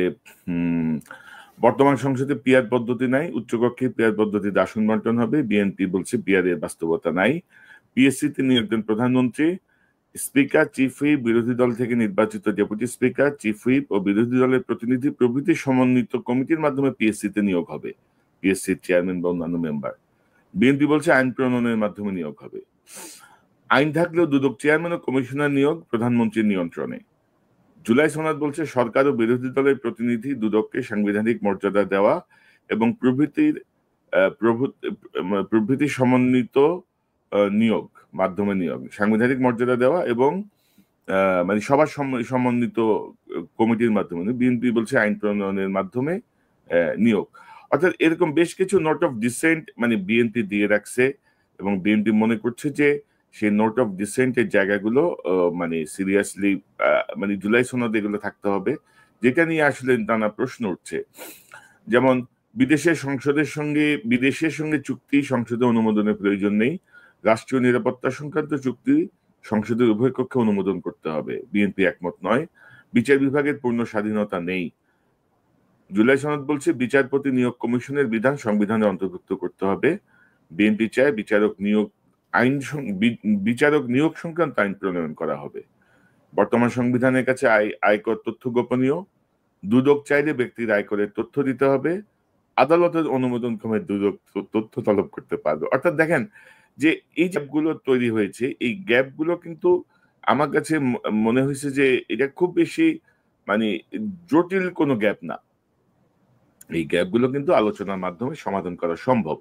বর্তমান সংসদে পিয়ার পদ্ধতি নাই, উচ্চকক্ষে পিয়ার পদ্ধতিতে আসন বন্টন হবে। বিএনপি বলছে পিয়ারের বাস্তবতা নাই। পিএসসিতে নিয়োগ প্রধানমন্ত্রী, স্পিকার, চিফ হুইপ, বিরোধী দল থেকে নির্বাচিত ডেপুটি স্পিকার, চিফ হুইপ ও বিরোধী দলের প্রতিনিধি প্রভৃতি সমন্বিত কমিটির মাধ্যমে পিএসসিতে নিয়োগ হবে। পিএসসির চেয়ারম্যান বা অন্যান্য মেম্বার। বিএনপি বলছে আইন প্রণয়নের মাধ্যমে নিয়োগ হবে। আইন থাকলেও দুদক চেয়ারম্যান ও কমিশনার নিয়োগ প্রধানমন্ত্রীর নিয়ন্ত্রণে। জুলাই সনদ বলছে সরকার ও বিরোধী দলের প্রতিনিধি দুদককে সাংবিধানিক মর্যাদা দেওয়া এবং প্রভৃতি সমন্বিত নিয়োগ মাধ্যমে নিয়োগ, সাংবিধানিক মর্যাদা দেওয়া এবং মানে সবার সমন্বিত কমিটির মাধ্যমে। বিএনপি বলছে আইন প্রণয়নের মাধ্যমে নিয়োগ। অর্থাৎ এরকম বেশ কিছু নোট অফ ডিসেন্ট মানে বিএনপি দিয়ে রাখছে, এবং বিএনপি মনে করছে যে সেই নোট অফ ডিসেন্টের জায়গাগুলো মানে সিরিয়াসলি মানে জুলাই সনদ এগুলো থাকতে হবে, যেটা নিয়ে আসলে নানা প্রশ্ন উঠছে। যেমন বিদেশের সঙ্গে চুক্তি সংসদে অনুমোদনের প্রয়োজন নেই। রাষ্ট্রীয় নিরাপত্তা সংক্রান্ত চুক্তি সংসদের উভয় কক্ষে অনুমোদন করতে হবে। বিএনপি একমত নয়। বিচার বিভাগের পূর্ণ স্বাধীনতা নেই। জুলাই সনদ বলছে বিচারপতি নিয়োগ কমিশনের বিধান সংবিধানে অন্তর্ভুক্ত করতে হবে। বিএনপি চায় বিচারক নিয়োগ সংক্রান্ত আইন প্রণয়ন করা হবে। বর্তমান সংবিধানের কাছে আয়কর তথ্য গোপনীয়। দুদক চাইলে ব্যক্তির আয়করের তথ্য দিতে হবে। আদালতের অনুমোদন ক্রমে দুদক তথ্য তলব করতে পারবে। অর্থাৎ দেখেন যে এই গ্যাপগুলো তৈরি হয়েছে, এই গ্যাপগুলো কিন্তু আমার কাছে মনে হয়েছে যে এটা খুব বেশি মানে জটিল কোনো গ্যাপ না। এই গ্যাপগুলো কিন্তু আলোচনার মাধ্যমে সমাধান করা সম্ভব।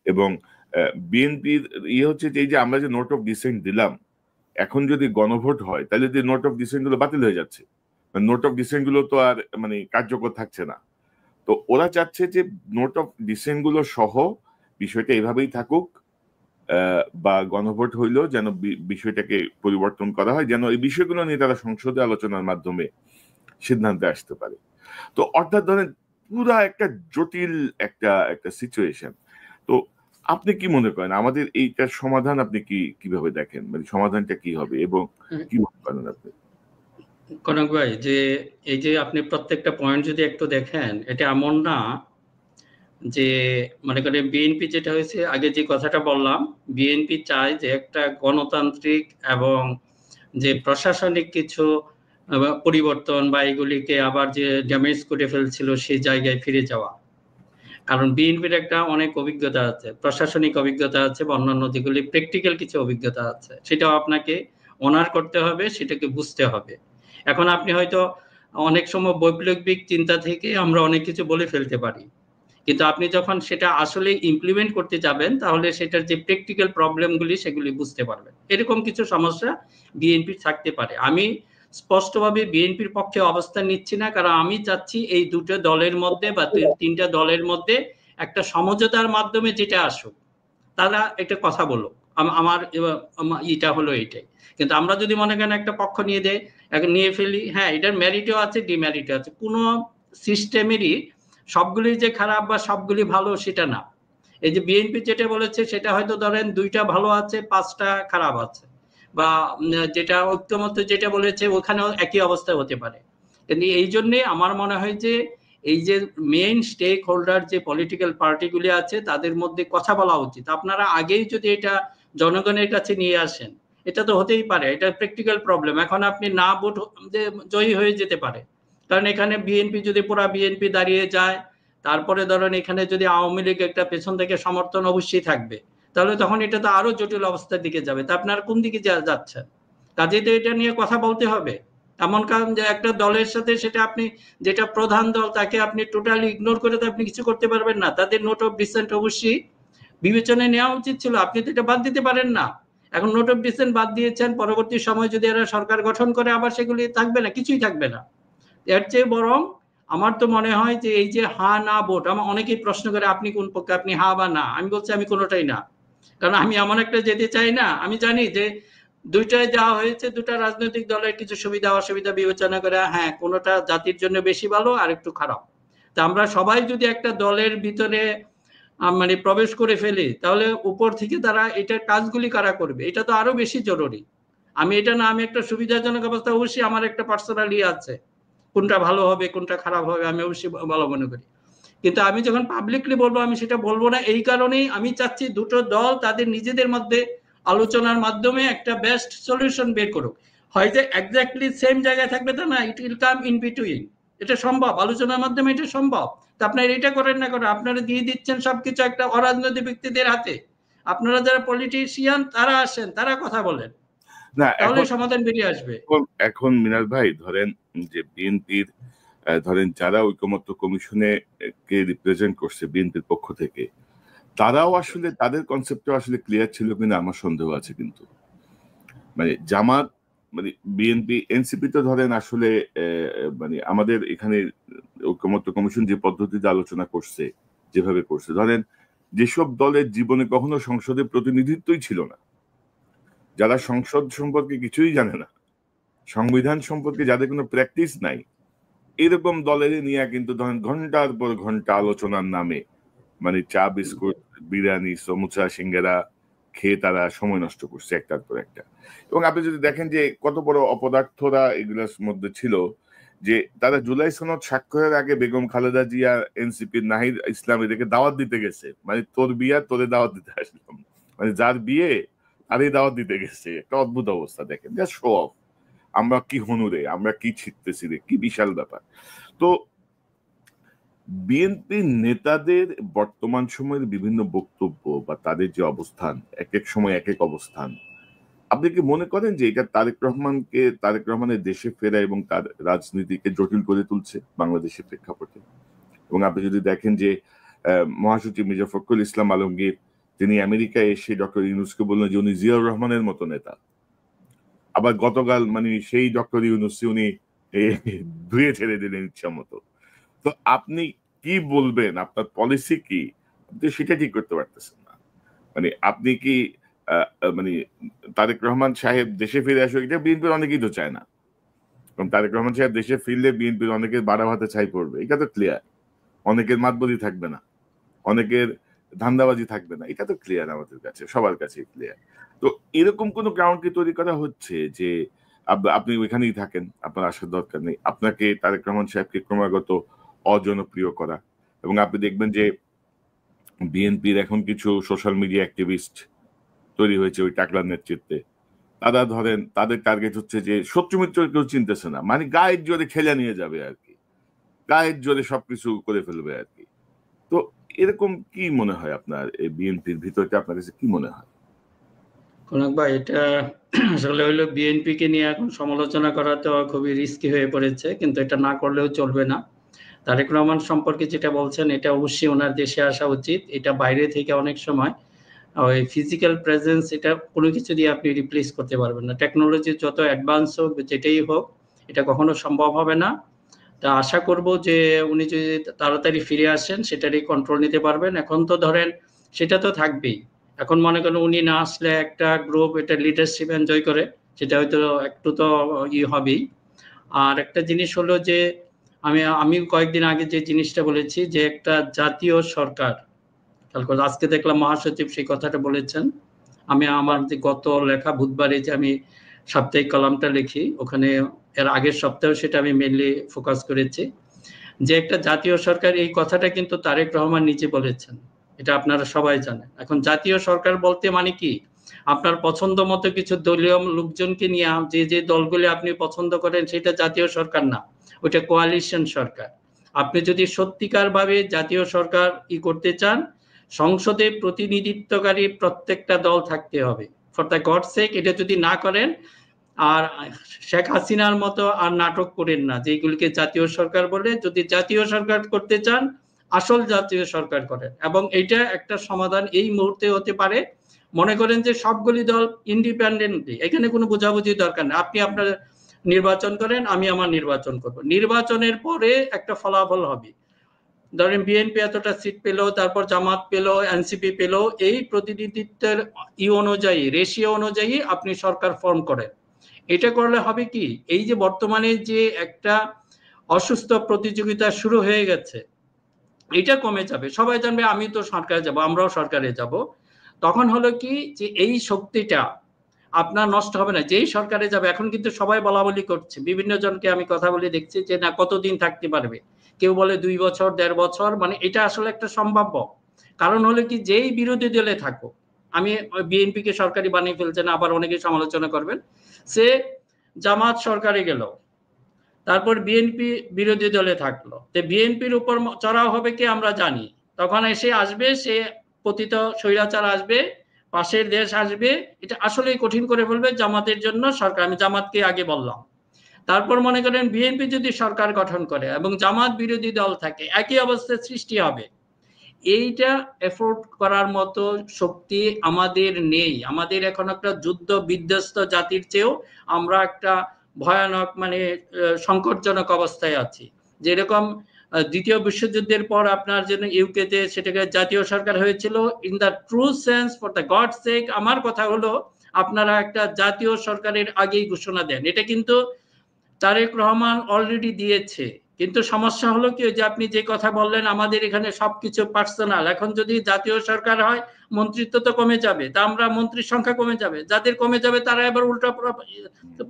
এবং বিএনপির হচ্ছে যে এই যে আমরা যে নোট অফ ডিসেন্ট দিলাম, এখন যদি গণভোট হয় তাহলে যে নোট অফ ডিসেন্ট গুলো বাতিল হয়ে যাচ্ছে, নোট অফ ডিসেন্ট গুলো তো আর মানে কার্যকর থাকছে না। তো ওরা চাচ্ছে যে নোট অফ ডিসেন্ট গুলো সহ বিষয়টা এভাবেই থাকুক, বা গণভোট হইলেও যেন বিষয়টাকে পরিবর্তন করা হয়, যেন এই বিষয়গুলো নিয়ে তারা সংসদে আলোচনার মাধ্যমে সিদ্ধান্তে আসতে পারে। তো অর্থাৎ ধরেন পুরা একটা জটিল একটা একটা সিচুয়েশন। তো আপনি কি মনে করেন আমাদের এইটার সমাধান আপনি কিভাবে দেখেন, মানে সমাধানটা কি হবে এবং কি মনে করেন আপনি?
কনক ভাই, যে এই যে আপনি প্রত্যেকটা পয়েন্ট যদি একটু দেখেন, এটা এমন না যে মনে করেন বিএনপি যেটা হয়েছে, আগে যে কথাটা বললাম, বিএনপি চায় যে একটা গণতান্ত্রিক এবং যে প্রশাসনিক কিছু পরিবর্তন বা এগুলিকে আবার যে ড্যামেজ করে ফেলছিল সেই জায়গায় ফিরে যাওয়া। কারণ বিএনপির একটা অনেক অভিজ্ঞতা আছে, প্রশাসনিক অভিজ্ঞতা আছে বা অন্যান্য যেগুলি প্র্যাকটিক্যাল কিছু অভিজ্ঞতা আছে, সেটাও আপনাকে অনার করতে হবে, সেটাকে বুঝতে হবে। এখন আপনি হয়তো অনেক সময় বৈপ্লবিক চিন্তা থেকে আমরা অনেক কিছু বলে ফেলতে পারি, কিন্তু আপনি যখন সেটা আসলে ইমপ্লিমেন্ট করতে যাবেন তাহলে সেটার যে প্র্যাকটিক্যাল প্রবলেমগুলি সেগুলি বুঝতে পারবেন। এরকম কিছু সমস্যা বিএনপির থাকতে পারে। আমি স্পষ্টভাবে বিএনপির পক্ষে অবস্থান নিচ্ছি না, কারণ আমি চাচ্ছি এই দুটো দলের মধ্যে বা তিনটা দলের মধ্যে একটা সমঝোতার মাধ্যমে যেটা আসুক, তারা একটা কথা বলুক। আমার এটা হলো এইটাই। কিন্তু আমরা যদি মনে করেন একটা পক্ষ নিয়ে ফেলি, হ্যাঁ এটার মেরিটও আছে ডিমেরিটও আছে। কোনো সিস্টেমেরই সবগুলি যে খারাপ বা সবগুলি ভালো সেটা না। এই যে বিএনপি যেটা বলেছে সেটা হয়তো ধরেন 2টা ভালো আছে 5টা খারাপ আছে, বা যেটা ঐক্যমত্য যেটা বলেছে ওখানেও একই অবস্থা হতে পারে। কিন্তু এই জন্যে আমার মনে হয় যে এই যে মেইন স্টেক হোল্ডার যে পলিটিক্যাল পার্টিগুলি আছে তাদের মধ্যে কথা বলা উচিত। আপনারা আগেই যদি এটা জনগণের কাছে নিয়ে আসেন, এটা তো হতেই পারে, এটা প্র্যাকটিক্যাল প্রবলেম। এখন আপনি না ভোট জয়ী হয়ে যেতে পারে, কারণ এখানে বিএনপি যদি পুরা বিএনপি দাঁড়িয়ে যায়, তারপরে ধরেন এখানে যদি আওয়ামী লীগ একটা পেছন থেকে সমর্থন অবশ্যই থাকবে, তাহলে তখন এটা তো আরো জটিল অবস্থার দিকে যাবে। তা আপনার কোন দিকে যাচ্ছেন? কাজেই তো এটা নিয়ে কথা বলতে হবে। এমন কারণ যে একটা দলের সাথে সেটা আপনি, যেটা প্রধান দল তাকে আপনি টোটালি ইগনোর করে তো আপনি কিছু করতে পারবেন না। তাদের নোট অফ ডিসেন্ট অবশ্যই বিবেচনায় নেওয়া উচিত ছিল, আপনি তো এটা বাদ দিতে পারেন না। এখন নোট অফ ডিসেন্ট বাদ দিয়েছেন, পরবর্তী সময় যদি এরা সরকার গঠন করে আবার সেগুলি থাকবে না, কিছুই থাকবে না। এর চেয়ে বরং আমার তো মনে হয় যে এই যে হা না ভোট, আমার অনেকেই প্রশ্ন করে আপনি কোন পক্ষে, আপনি হা বা না, আমি বলছি আমি কোনোটাই না। কারণ আমি এমন একটা যেতে চাই না, আমি জানি যে দুইটাই দেওয়া হয়েছে, দুটা রাজনৈতিক দলের কিছু সুবিধা অসুবিধা বিবেচনা করে, হ্যাঁ কোনোটা জাতির জন্য বেশি ভালো আর একটু খারাপ। তা আমরা সবাই যদি একটা দলের ভিতরে মানে প্রবেশ করে ফেলি, তাহলে উপর থেকে তারা এটার কাজগুলি কারা করবে, এটা তো আরো বেশি জরুরি। আমি এটা না, আমি একটা সুবিধাজনক অবস্থা, অবশ্যই আমার একটা পার্সোনালি আছে, কোনটা ভালো হবে কোনটা খারাপ হবে আমি অবশ্যই ভালো মনে করি। কিন্তু আমি যখন পাবলিকলি বলবো, আমি সেটা বলবো না। এই কারণেই আমি চাচ্ছি দুটো দল তাদের নিজেদের মধ্যে আলোচনার মাধ্যমে একটা বেস্ট সলিউশন বের করুক। হয়তো এক্স্যাক্টলি সেম জায়গায় থাকবে তা না, it will come in between. এটা সম্ভব, আলোচনার মাধ্যমে এটা সম্ভব। তা আপনারা এটা করেন না করেন, আপনারা দিয়ে দিচ্ছেন সবকিছু একটা অরাজনৈতিক ব্যক্তিদের হাতে। আপনারা যারা পলিটিশিয়ান তারা আসেন, তারা কথা বলেন,
না
তাহলে
এখন
সমাধান বেরিয়ে আসবে।
এখন মিনাল ভাই ধরেন যে বিএনপির ধরেন যারা ঐকমত্য কমিশনে কে রিপ্রেজেন্ট করছে বিএনপির পক্ষ থেকে, তারাও আসলে তাদের কনসেপ্টটা আসলে ক্লিয়ার ছিল কিনা আমার সন্দেহ আছে। কিন্তু মানে জামাত, মানে বিএনপি এনসিপি তো ধরেন আসলে মানে আমাদের এখানে ঐকমত্য কমিশন যে পদ্ধতিতে আলোচনা করছে, যেভাবে করছে, ধরেন যেসব দলের জীবনে কখনো সংসদে প্রতিনিধিত্বই ছিল না, যারা সংসদ সম্পর্কে কিছুই জানে না, সংবিধান সম্পর্কে যাদের কোনো প্র্যাকটিস নাই, এরকম দলের নিয়ে কিন্তু ধরেন ঘন্টার পর ঘন্টা আলোচনার নামে মানে চা বিস্কুট বিরিয়ানি সমুচা সিঙ্গারা খেয়ে তারা সময় নষ্ট করছে একটার পর একটা। এবং আপনি যদি দেখেন যে কত বড় অপদার্থরা এগুলোর মধ্যে ছিল, যে তারা জুলাই সনদ স্বাক্ষরের আগে বেগম খালেদা জিয়া এনসিপির নাহিদ ইসলাম এদেরকে দাওয়াত দিতে গেছে, মানে তোর বিয়া তোরে দাওয়াত দিতে আসলাম, মানে যার বিয়ে তারই দাওয়াত দিতে গেছে। একটা অদ্ভুত অবস্থা, দেখেন যা শো অফ, আমরা কি হনুরে, আমরা কি ছিটতেছি রে, কি বিশাল ব্যাপার। তো বিএনপি নেতাদের বর্তমান সময়ের বিভিন্ন বক্তব্য বা তাদের যে অবস্থান, এক এক সময় এক এক অবস্থান, আপনি কি মনে করেন যে এটা তারেক রহমানের দেশে ফেরা এবং তার রাজনীতিকে জটিল করে তুলছে বাংলাদেশের প্রেক্ষাপটে? এবং আপনি যদি দেখেন যে মহাসচিব মির্জা ফখরুল ইসলাম আলমগীর, তিনি আমেরিকায় এসে ডক্টর ইউনূসকে বললেন যে উনি জিয়াউর রহমানের মতো নেতা। আবার গতকাল মানে সেই ডক্টর ইউনূস উনি ধুয়ে ছেড়ে দিলেন ইচ্ছা মতো। তো আপনি কি বলবেন, আপনার পলিসি কি? আপনি সেটা ঠিক করতে পারতেছেন না। মানে আপনি কি মানে তারেক রহমান সাহেব দেশে ফিরে আসুক, এটা বিএনপির অনেকেই তো চায় না। কারণ তারেক রহমান সাহেব দেশে ফিরলে বিএনপির অনেকের বাড়া ভাতে ছাই পড়বে, এটা তো ক্লিয়ার। অনেকের মাতবরি থাকবে না, অনেকের ধান্দাবাজি থাকবে না, এটা তো ক্লিয়ার, আমাদের কাছে সবার কাছে ক্লিয়ার। তো এরকম কোনো গ্রাউন্ড কি তৈরি করা হচ্ছে যে আপনি ওইখানেই থাকেন, আপনার আসার দরকার নেই, আপনাকে তারেক রহমান সাহেবকে ক্রমাগত অজনপ্রিয় করা? এবং আপনি দেখবেন যে বিএনপির এখন কিছু সোশ্যাল মিডিয়া অ্যাক্টিভিস্ট তৈরি হয়েছে ওই টাকলার নেতৃত্বে। তারা ধরেন তাদের টার্গেট হচ্ছে যে শত্রু মিত্র কেউ চিনতেছে না, মানে গায়ের জোরে খেলে নিয়ে যাবে আর কি, গায়ের জোরে সবকিছু করে ফেলবে আর কি। তো এরকম কি মনে হয় আপনার, এই বিএনপির ভিতরটা আপনার কাছে কি মনে হয়?
কনক ভাই, এটা আসলে হলো বিএনপি কে নিয়ে এখন সমালোচনা করা তো খুবই রিস্কি হয়ে পড়েছে, কিন্তু এটা না করলেও চলবে না। তারেক রহমান সম্পর্কে যেটা বলছেন, এটা অবশ্যই ওনার দেশে আসা উচিত। এটা বাইরে থেকে অনেক সময় ওই ফিজিক্যাল প্রেজেন্স, এটা কোনো কিছু দিয়ে আপনি রিপ্লেস করতে পারবেন না। টেকনোলজি যত অ্যাডভান্স হোক, যেটাই হোক, এটা কখনো সম্ভব হবে না। তা আশা করব যে উনি যদি তাড়াতাড়ি ফিরে আসেন, সেটারই কন্ট্রোল নিতে পারবেন। এখন তো ধরেন সেটা তো থাকবেই। এখন মনে করেন উনি না আসলে একটা গ্রুপ এটা লিডারশিপ এনজয় করে, সেটা হয়তো একটু তো হবেই। আর একটা জিনিস হলো যে আমি কয়েকদিন আগে যে জিনিসটা বলেছি, যে একটা জাতীয় সরকার, আজকে দেখলাম মহাসচিব সেই কথাটা বলেছেন। আমি আমার যে গত লেখা বুধবারে যে আমি সাপ্তাহিক কলামটা লিখি, ওখানে এর আগের সপ্তাহে সেটা আমি মেনলি ফোকাস করেছি, যে একটা জাতীয় সরকার, এই কথাটা কিন্তু তারেক রহমান নিজে বলেছেন। এটা আপনারা সবাই জানেন। এখন জাতীয় সরকার বলতে মানে কি, আপনার পছন্দ মতো কিছু দলীয় লোকজনকে নিয়ে যে যে দলগুলি আপনি পছন্দ করেন, সেটা জাতীয় সরকার না, ওইটা কোয়ালিশন সরকার। আপনি যদি সত্যিকার ভাবে জাতীয় সরকার করতে চান, সংসদে প্রতিনিধিত্বকারী প্রত্যেকটা দল থাকতে হবে। ফর দ্য গড সেক, এটা যদি না করেন, আর শেখ হাসিনার মতো আর নাটক করেন না যেগুলিকে জাতীয় সরকার বলে। যদি জাতীয় সরকার করতে চান, আসল জাতীয় সরকার করেন। এবং এটা একটা সমাধান এই মুহূর্তে হতে পারে। মনে করেন যে সবগুলি দল ইন্ডিপেন্ডেন্টলি, এখানে কোনো বোঝাবুঝি দরকার নেই। আপনি আপনার নির্বাচন করেন, আমি আমার নির্বাচন করব। নির্বাচনের পরে একটা ফলাফল হবে। ধরেন বিএনপি এতটা সিট পেল, তারপর জামাত পেল, এনসিপি পেল, এই প্রতিনিধিত্বের অনুযায়ী, রেশিও অনুযায়ী আপনি সরকার ফর্ম করেন। এটা করলে হবে কি, এই যে বর্তমানে যে একটা অসুস্থ প্রতিযোগিতা শুরু হয়ে গেছে, এটা কমে যাবে। সবাই জানবে আমি তো সরকারে যাব, আমরাও সরকারে যাব। তখন হলো কি, যে এই শক্তিটা আপনার নষ্ট হবে না। যেই সরকারে যাবে, এখন কিন্তু সবাই বলা বলি করছে, বিভিন্ন জনকে আমি কথা বলে দেখছি যে না, কতদিন থাকতে পারবে, কেউ বলে 2 বছর 1.5 বছর। মানে এটা আসলে একটা সম্ভাব্য কারণ হলো কি, যেই বিরোধী দলে থাকো, আমি বিএনপি কে সরকারি বানিয়ে ফেলছে না, আবার অনেকে সমালোচনা করবেন, সে জামাত সরকারে গেল, তারপর বিএনপি বিরোধী দলে থাকলো, তো বিএনপির উপর চড়াও হবে কি আমরা জানি। তখন এসে আসবে সে পতিত স্বৈরাচার আসবে, পাশের দেশ আসবে, এটা আসলেই কঠিন করে ফেলবে জামাতের জন্য সরকার। আমি জামাতকে আগে বললাম। তারপর মনে করেন বিএনপি যদি সরকার গঠন করে এবং জামাত বিরোধী দল থাকে, একই অবস্থার সৃষ্টি হবে। এইটা এফোর্ড করার মতো শক্তি আমাদের নেই। আমাদের এখন একটা যুদ্ধ বিধ্বস্ত জাতির চেয়েও আমরা একটা ভয়ানক, মানে সংকটজনক অবস্থায় আছি। যেরকম দ্বিতীয় বিশ্বযুদ্ধের পর আপনার জন্য ইউকেতে সেটাকে জাতীয় সরকার হয়েছিল, in the true sense, for the God sake. আমার কথা হলো, আপনারা একটা জাতীয় সরকারের আগেই ঘোষণা দেন। এটা কিন্তু তারেক রহমান অলরেডি দিয়েছে। কিন্তু সমস্যা হলো কি, যে আপনি যে কথা বললেন, আমাদের এখানে সবকিছু পার্সোনাল। এখন যদি জাতীয় সরকার হয়, মন্ত্রিত্ব তো কমে যাবে, তা আমরা মন্ত্রীর সংখ্যা কমে যাবে। যাদের কমে যাবে তারা এবার উল্টা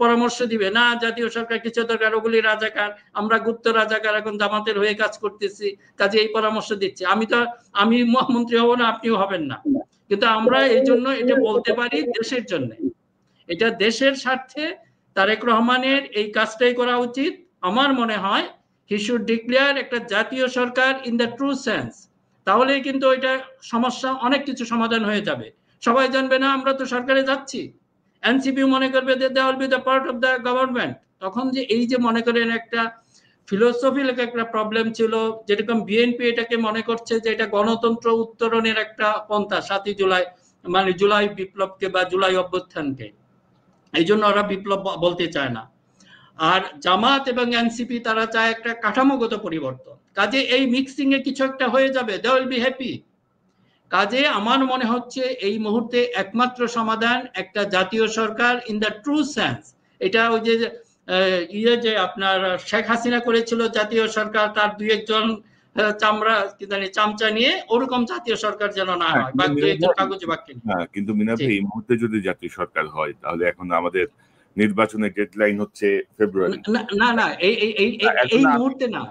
পরামর্শ দিবে, না জাতীয় সরকার কিছু দরকার, ওগুলি রাজাকার, আমরা গুপ্ত রাজাকার, এখন জামাতের হয়ে কাজ করতেছি, কাজে এই পরামর্শ দিচ্ছি। আমি মন্ত্রী হব না, আপনিও হবেন না। কিন্তু আমরা এই জন্য এটা বলতে পারি, দেশের জন্য, এটা দেশের স্বার্থে তারেক রহমানের এই কাজটাই করা উচিত। আমার মনে হয় হি শুড ডিক্লেয়ার একটা জাতীয় সরকার ইন দ্য ট্রু সেন্স। তাহলেই কিন্তু এটা সমস্যা অনেক কিছু সমাধান হয়ে যাবে। সবাই জানবে না আমরা তো সরকারে যাচ্ছি, এনসিপি মনে করবে যে they will be the part of the government. তখন যে এই যে মনে করেন একটা ফিলোসফির একটা প্রবলেম ছিল, যেরকম বিএনপি এটাকে মনে করছে যে এটা গণতন্ত্র উত্তরণের একটা পন্থা, 7ই জুলাই, মানে জুলাই বিপ্লবকে বা জুলাই অভ্যুত্থানকে, এই জন্য ওরা বিপ্লব বলতে চায় না। আর জামাত এবং এনসিপি তারা চায় একটা কাঠামোগত পরিবর্তন। কাজে এই মিক্সিং এ কিছু একটা হয়ে যাবে, দে উইল বি হ্যাপি। কাজে আমার মনে হচ্ছে এই মুহূর্তে একমাত্র সমাধান একটা জাতীয় সরকার ইন দ্য ট্রু সেন্স। এটা ওই যে যে আপনার শেখ হাসিনা করেছিল জাতীয় সরকার, তার 2-1 জন চামড়া কি জানি চামচা নিয়ে, ওরকম জাতীয় সরকার যেন না হয়, বা দু একজন কাগজে বাক্যে।
কিন্তু মিনা ভাই, এই মুহূর্তে যদি জাতীয় সরকার হয় তাহলে এখন আমাদের নির্বাচনের ডেডলাইন হচ্ছে ফেব্রুয়ারি।
না না, এই মুহূর্তে না।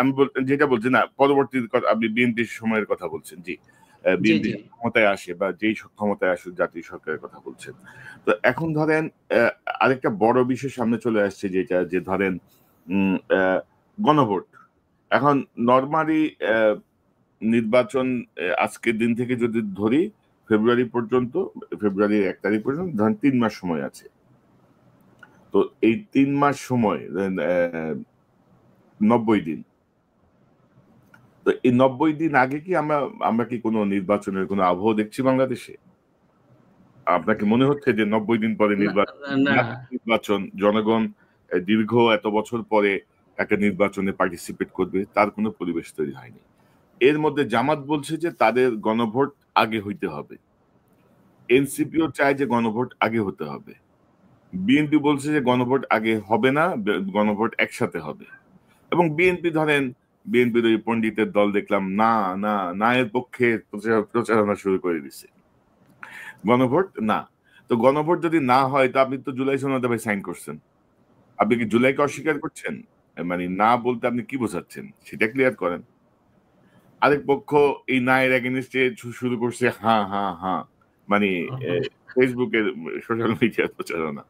আমি যেটা বলছি না, পরবর্তী কথা, আপনি বিএনপির সময়ের কথা বলছেন। জি,
জি
বিএনপি
জি
ক্ষমতায় আসে বা যেই ক্ষমতায় আসুক, জাতীয় সরকারের কথা বলছেন। তো এখন ধরেন আরেকটা বড় বিষয় সামনে চলে আসছে, যেটা যে ধরেন গণভোট। এখন নর্মালি নির্বাচন আজকের দিন থেকে যদি ধরি ফেব্রুয়ারি পর্যন্ত, ফেব্রুয়ারির 1 তারিখ পর্যন্ত ধরেন 3 মাস সময় আছে। তো এই 3 মাস সময় 90 দিন। তো এই 90 দিন আগে কি আমরা কি কোনো নির্বাচনের কোনো আবহ দেখছি বাংলাদেশে? আপনাকে মনে হচ্ছে যে 90 দিন পরে নির্বাচন, জনগণ দীর্ঘ এত বছর পরে একটা নির্বাচনে পার্টিসিপেট করবে? তার কোনো পরিবেশ তৈরি হয়নি। এর মধ্যে জামাত বলছে যে তাদের গণভোট আগে হইতে হবে, এনসিপিও চায় যে গণভোট আগে হতে হবে, বিএনপি বলছে যে গণভোট আগে হবে না, গণভোট একসাথে হবে। এবং বিএনপি ধরেন, বিএনপির ওই পণ্ডিতের দল দেখলাম না না না এর পক্ষে প্রচারণা শুরু করে দিছে, গণভোট না। তো গণভোট যদি না হয়, তো আপনি তো জুলাই সনদে ভাই সাইন করছেন, আপনি কি জুলাইকে অস্বীকার করছেন? মানে না বলতে আপনি কি বোঝাচ্ছেন সেটা ক্লিয়ার করেন। আরেক পক্ষ এই না এর এগেইনস্টে শুরু করছে হ্যাঁ হ্যাঁ হ্যাঁ, মানে ফেসবুকের সোশ্যাল মিডিয়ার প্রচারণা।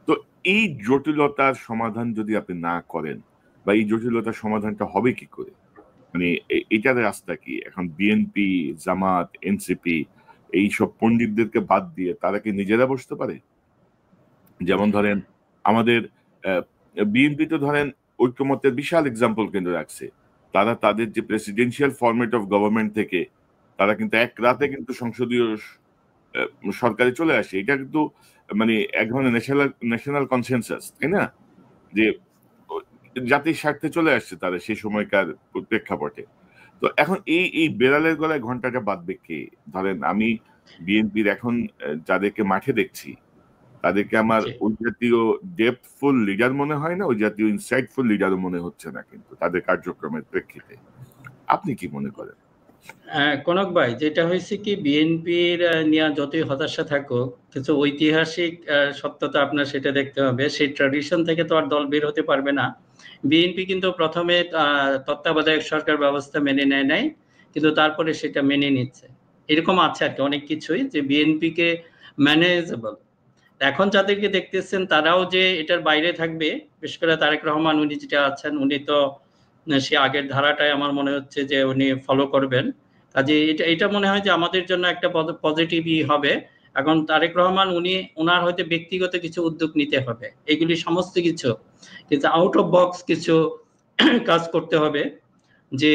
তো এই জটিলতার সমাধান যদি আপনি না করেন, বা এই জটিলতার সমাধানটা হবে কি করে, মানে এটার রাস্তা কি? এখন বিএনপি, জামাত, এনসিপি এইসব পণ্ডিতদেরকে বাদ দিয়ে তারা কি নিজেরা বসতে পারে? যেমন ধরেন আমাদের বিএনপি তো ধরেন ঐক্যমত্যের বিশাল এক্সাম্পল কিন্তু রাখছে। তারা তাদের যে প্রেসিডেন্সিয়াল ফরম্যাট অফ গভর্নমেন্ট থেকে তারা কিন্তু এক রাতে কিন্তু সংসদীয় সরকারে চলে আসে। এটা কিন্তু মানে এক ধরনের ন্যাশনাল কনসেনসাস, তাই না? যে জাতির স্বার্থে চলে আসছে তারা সেই সময়কার প্রেক্ষাপটে। তো এখন এই বেড়ালের গলায় ঘন্টাটা বাঁধবে কে? ধরেন আমি বিএনপির এখন যাদেরকে মাঠে দেখছি, তাদেরকে আমার ওই জাতীয় ডেপথফুল লিডার মনে হয় না, ওই জাতীয় ইনসাইটফুল লিডারও মনে হচ্ছে না কিন্তু তাদের কার্যক্রমের প্রেক্ষিতে। আপনি কি মনে করেন?
কনক ভাই, যেটা হয়েছে কি, বিএনপির নিয়ে যতই হতাশা থাকুক, কিছু ঐতিহাসিক সত্যতা আপনার সেটা দেখতে হবে। সেই ট্র্যাডিশন থেকে তো আর দল বের হতে পারবে না। বিএনপি কিন্তু প্রথমে তত্ত্বাবধায়ক সরকার ব্যবস্থা মেনে নেয় নাই, কিন্তু তারপরে সেটা মেনে নিচ্ছে। এরকম আছে আর কি অনেক কিছুই, যে বিএনপিকে ম্যানেজেবল। এখন যাদেরকে দেখতেছেন তারাও যে এটার বাইরে থাকবে, বিশেষ করে তারেক রহমান, উনি যেটা আছেন, উনি তো সে আগের ধারাটাই আমার মনে হচ্ছে যে উনি ফলো করবেন। কাজে এটা মনে হয় যে আমাদের জন্য একটা পজিটিভই হবে। এখন তারেক রহমান ওনার হয়তো ব্যক্তিগত কিছু উদ্যোগ নিতে হবে, এগুলি সমস্ত কিছু, কিন্তু আউট অফ বক্স কিছু কাজ করতে হবে। যে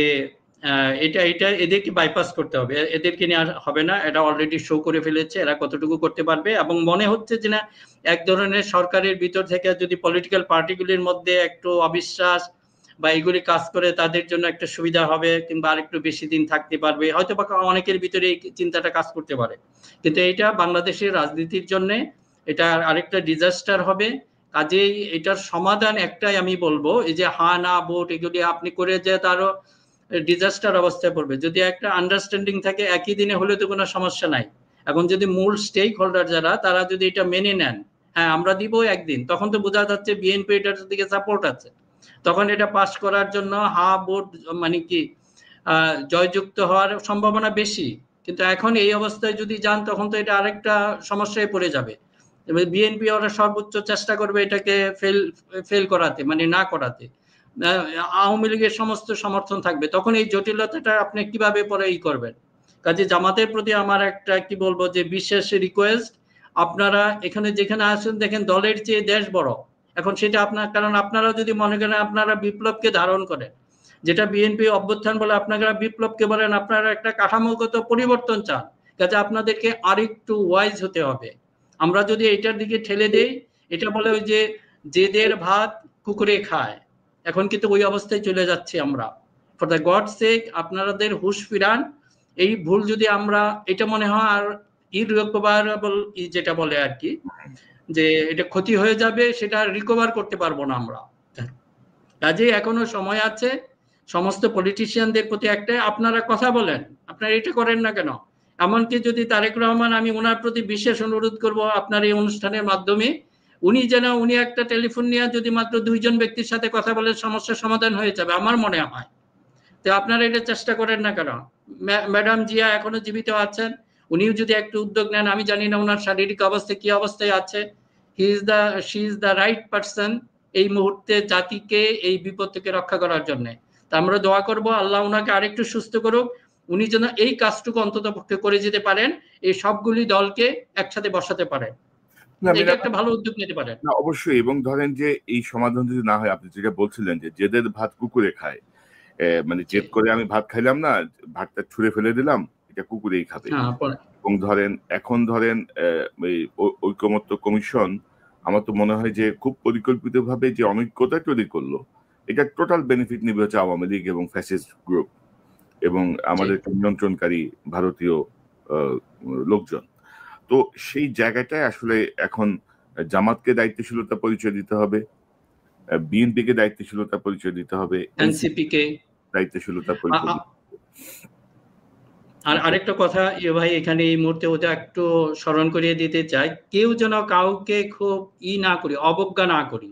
এটা এটা এদেরকে বাইপাস করতে হবে, এদেরকে নিয়ে আর হবে না। এটা অলরেডি শো করে ফেলেছে এরা কতটুকু করতে পারবে। এবং মনে হচ্ছে যে না, এক ধরনের সরকারের ভিতর থেকে যদি পলিটিক্যাল পার্টিগুলির মধ্যে একটু অবিশ্বাস বা এগুলি কাজ করে, তাদের জন্য একটা সুবিধা হবে, কিংবা আরেকটু বেশি দিন থাকতে পারবে, হয়তো বা অনেকের ভিতরে এই চিন্তাটা কাজ করতে পারে। কিন্তু এটা বাংলাদেশের রাজনীতির জন্য এটা আরেকটা ডিজাস্টার হবে। কাজেই এটার সমাধান একটাই আমি বলবো, এই যে হা না ভোট এগুলি আপনি করে যে তারও ডিজাস্টার অবস্থায় পড়বে। যদি একটা আন্ডারস্ট্যান্ডিং থাকে একই দিনে হলে তো কোনো সমস্যা নাই। এখন যদি মূল স্টেক হোল্ডার যারা, তারা যদি এটা মেনে নেন, হ্যাঁ আমরা দিব একদিন, তখন তো বোঝা যাচ্ছে বিএনপি এটার দিকে সাপোর্ট আছে, তখন এটা পাস করার জন্য হা ভোট মানে কি জয়যুক্ত হওয়ার সম্ভাবনা বেশি। কিন্তু এখন এই অবস্থায় যদি যান, তখন তো এটা আরেকটা সমস্যায় পড়ে যাবে। বিএনপি ওরা সর্বোচ্চ চেষ্টা করবে এটাকে ফেল করাতে, মানে না করাতে। আওয়ামী লীগের সমস্ত সমর্থন থাকবে, তখন এই জটিলতাটা আপনি কিভাবে পরে করবেন। কাজে জামাতের প্রতি আমার একটা কি বলবো, যে বিশেষ রিকোয়েস্ট, আপনারা এখানে যেখানে আসেন দেখেন দলের চেয়ে দেশ বড়। এখন সেটা আপনার, কারণ আপনারা যদি মনে করেন আপনারা বিপ্লবকে ধারণ করেন, যেটা বিএনপি অভ্যুত্থান বলে, আপনারা বিপ্লবকে বলেন, আপনারা একটা কাঠামোগত পরিবর্তন চান, কাজে আপনাদেরকে আরেকটু ওয়াইজ হতে হবে। আমরা যদি এটার দিকে ঠেলে দেই, এটা বলে ওই যে জেদের ভাত কুকুরে খায়, এখন কিন্তু ওই অবস্থায় চলে যাচ্ছি আমরা। ফর দ্য গড সেক আপনাদের হুঁশ ফিরান। এই ভুল যদি আমরা, এটা মনে হয় আর ইররিকভারেবল যেটা বলে আর কি, যে এটা ক্ষতি হয়ে যাবে, সেটা রিকভার করতে পারবো না আমরা। কাজে এখনো সময় আছে, সমস্ত পলিটিশিয়ানদের প্রতি একটা, আপনারা কথা বলেন, আপনারা এটা করেন না কেন? এমনকি যদি তারেক রহমান, আমি ওনার প্রতি বিশেষ অনুরোধ করব আপনার এই অনুষ্ঠানের মাধ্যমে, উনি একটা টেলিফোন নিয়ে যদি মাত্র 2 জন ব্যক্তির সাথে কথা বলে সমস্যার সমাধান হয়ে যাবে আমার মনে হয়। তো আপনারা এটা চেষ্টা করেন না কেন? ম্যাডাম জিয়া এখনো জীবিত আছেন, উনিও যদি একটু উদ্যোগ নেন, আমি জানি না ওনার শারীরিক অবস্থা কি অবস্থায় আছে, she is the right person এই মুহূর্তে জাতিকে এই বিপদ থেকে রক্ষা করার জন্য। তা আমরা দোয়া করব আল্লাহ ওনাকে আরেকটু সুস্থ করুক, উনি যেন এই কাজটুকু অন্তত পক্ষে করে যেতে পারেন, এই সবগুলি দলকে একসাথে বসাতে পারেন, এটা একটা ভালো উদ্যোগ নিতে পারেন।
না অবশ্যই, এবং ধরেন যে এই সমাধান যদি না হয়, আপনি যেটা বলছিলেন যে জেদের ভাত কুকুরে খায়, মানে জেদ করে আমি ভাত খাইলাম না, ভাতটা ছুঁড়ে ফেলে দিলাম, এটা কুকুরেই খাবে। এবং এখন ধরেন ঐকমত্য কমিশন আমার তো মনে হয় যে খুব পরিকল্পিতভাবে যে অনৈক্যতা তৈরি করলো, এটা টোটাল বেনিফিট নিবে হচ্ছে আওয়ামী লীগ এবং ফ্যাসিস্ট গ্রুপ এবং আমাদের নিয়ন্ত্রণকারী ভারতীয় লোকজন। তো সেই জায়গাটায় আসলে এখন জামাতকে দায়িত্বশীলতা পরিচয় দিতে হবে, বিএনপি কে দায়িত্বশীলতা পরিচয় দিতে হবে,
এনসিপি কে
দায়িত্বশীলতা পরিচয় দিতে হবে।
আর আরেকটা কথা ভাই, এখানে এই মুহূর্তে ওটা একটু স্মরণ করিয়ে দিতে চাই, কেউ যেন কাউকে খুব না করি, অবজ্ঞা না করি।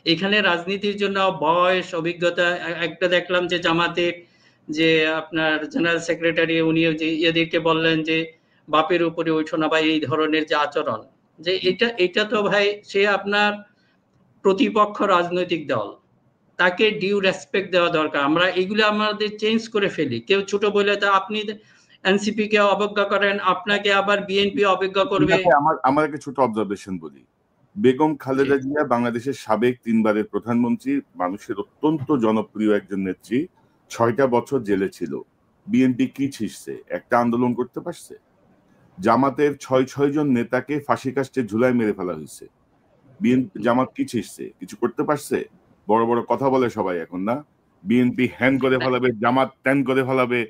এখানে রাজনীতির জন্য বয়স, অভিজ্ঞতা, একটা দেখলাম যে জামাতের যে আপনার জেনারেল সেক্রেটারি, উনিও যে এদেরকে বললেন যে বাপের উপরে ওঠো না, বা এই ধরনের যে আচরণ, যে এটা তো ভাই সে আপনার প্রতিপক্ষ রাজনৈতিক দল, তাকে ডিউ রেসপেক্ট দেওয়া দরকার। আমরা এগুলো আমাদের চেঞ্জ করে ফেলি, কেউ ছোট বলে তা আপনি এনসিপি কে অবজ্ঞা করেন, আপনাকে আবার বিএনপি অবজ্ঞা করবে।
আমার একটা ছোট অবজারভেশন বলি, বেগম খালেদা জিয়া বাংলাদেশের সাবেক 3 বারের প্রধানমন্ত্রী, মানুষের অত্যন্ত জনপ্রিয় একজন নেত্রী, 6টা বছর জেলে ছিল। বিএনপি কি ছিঁড়ছে? একটা আন্দোলন করতে পারছে? জামাতের 6 জন নেতাকে ফাঁসি কাস্টে ঝুলায় মেরে ফেলা হয়েছে। জামাত কি ছিঁড়ছে? কিছু করতে পারছে? বড় বড় কথা বলে সবাই এখন, না বিএনপি হ্যান করে ফেলাবে, জামাত ত্যান করে ফেলাবে।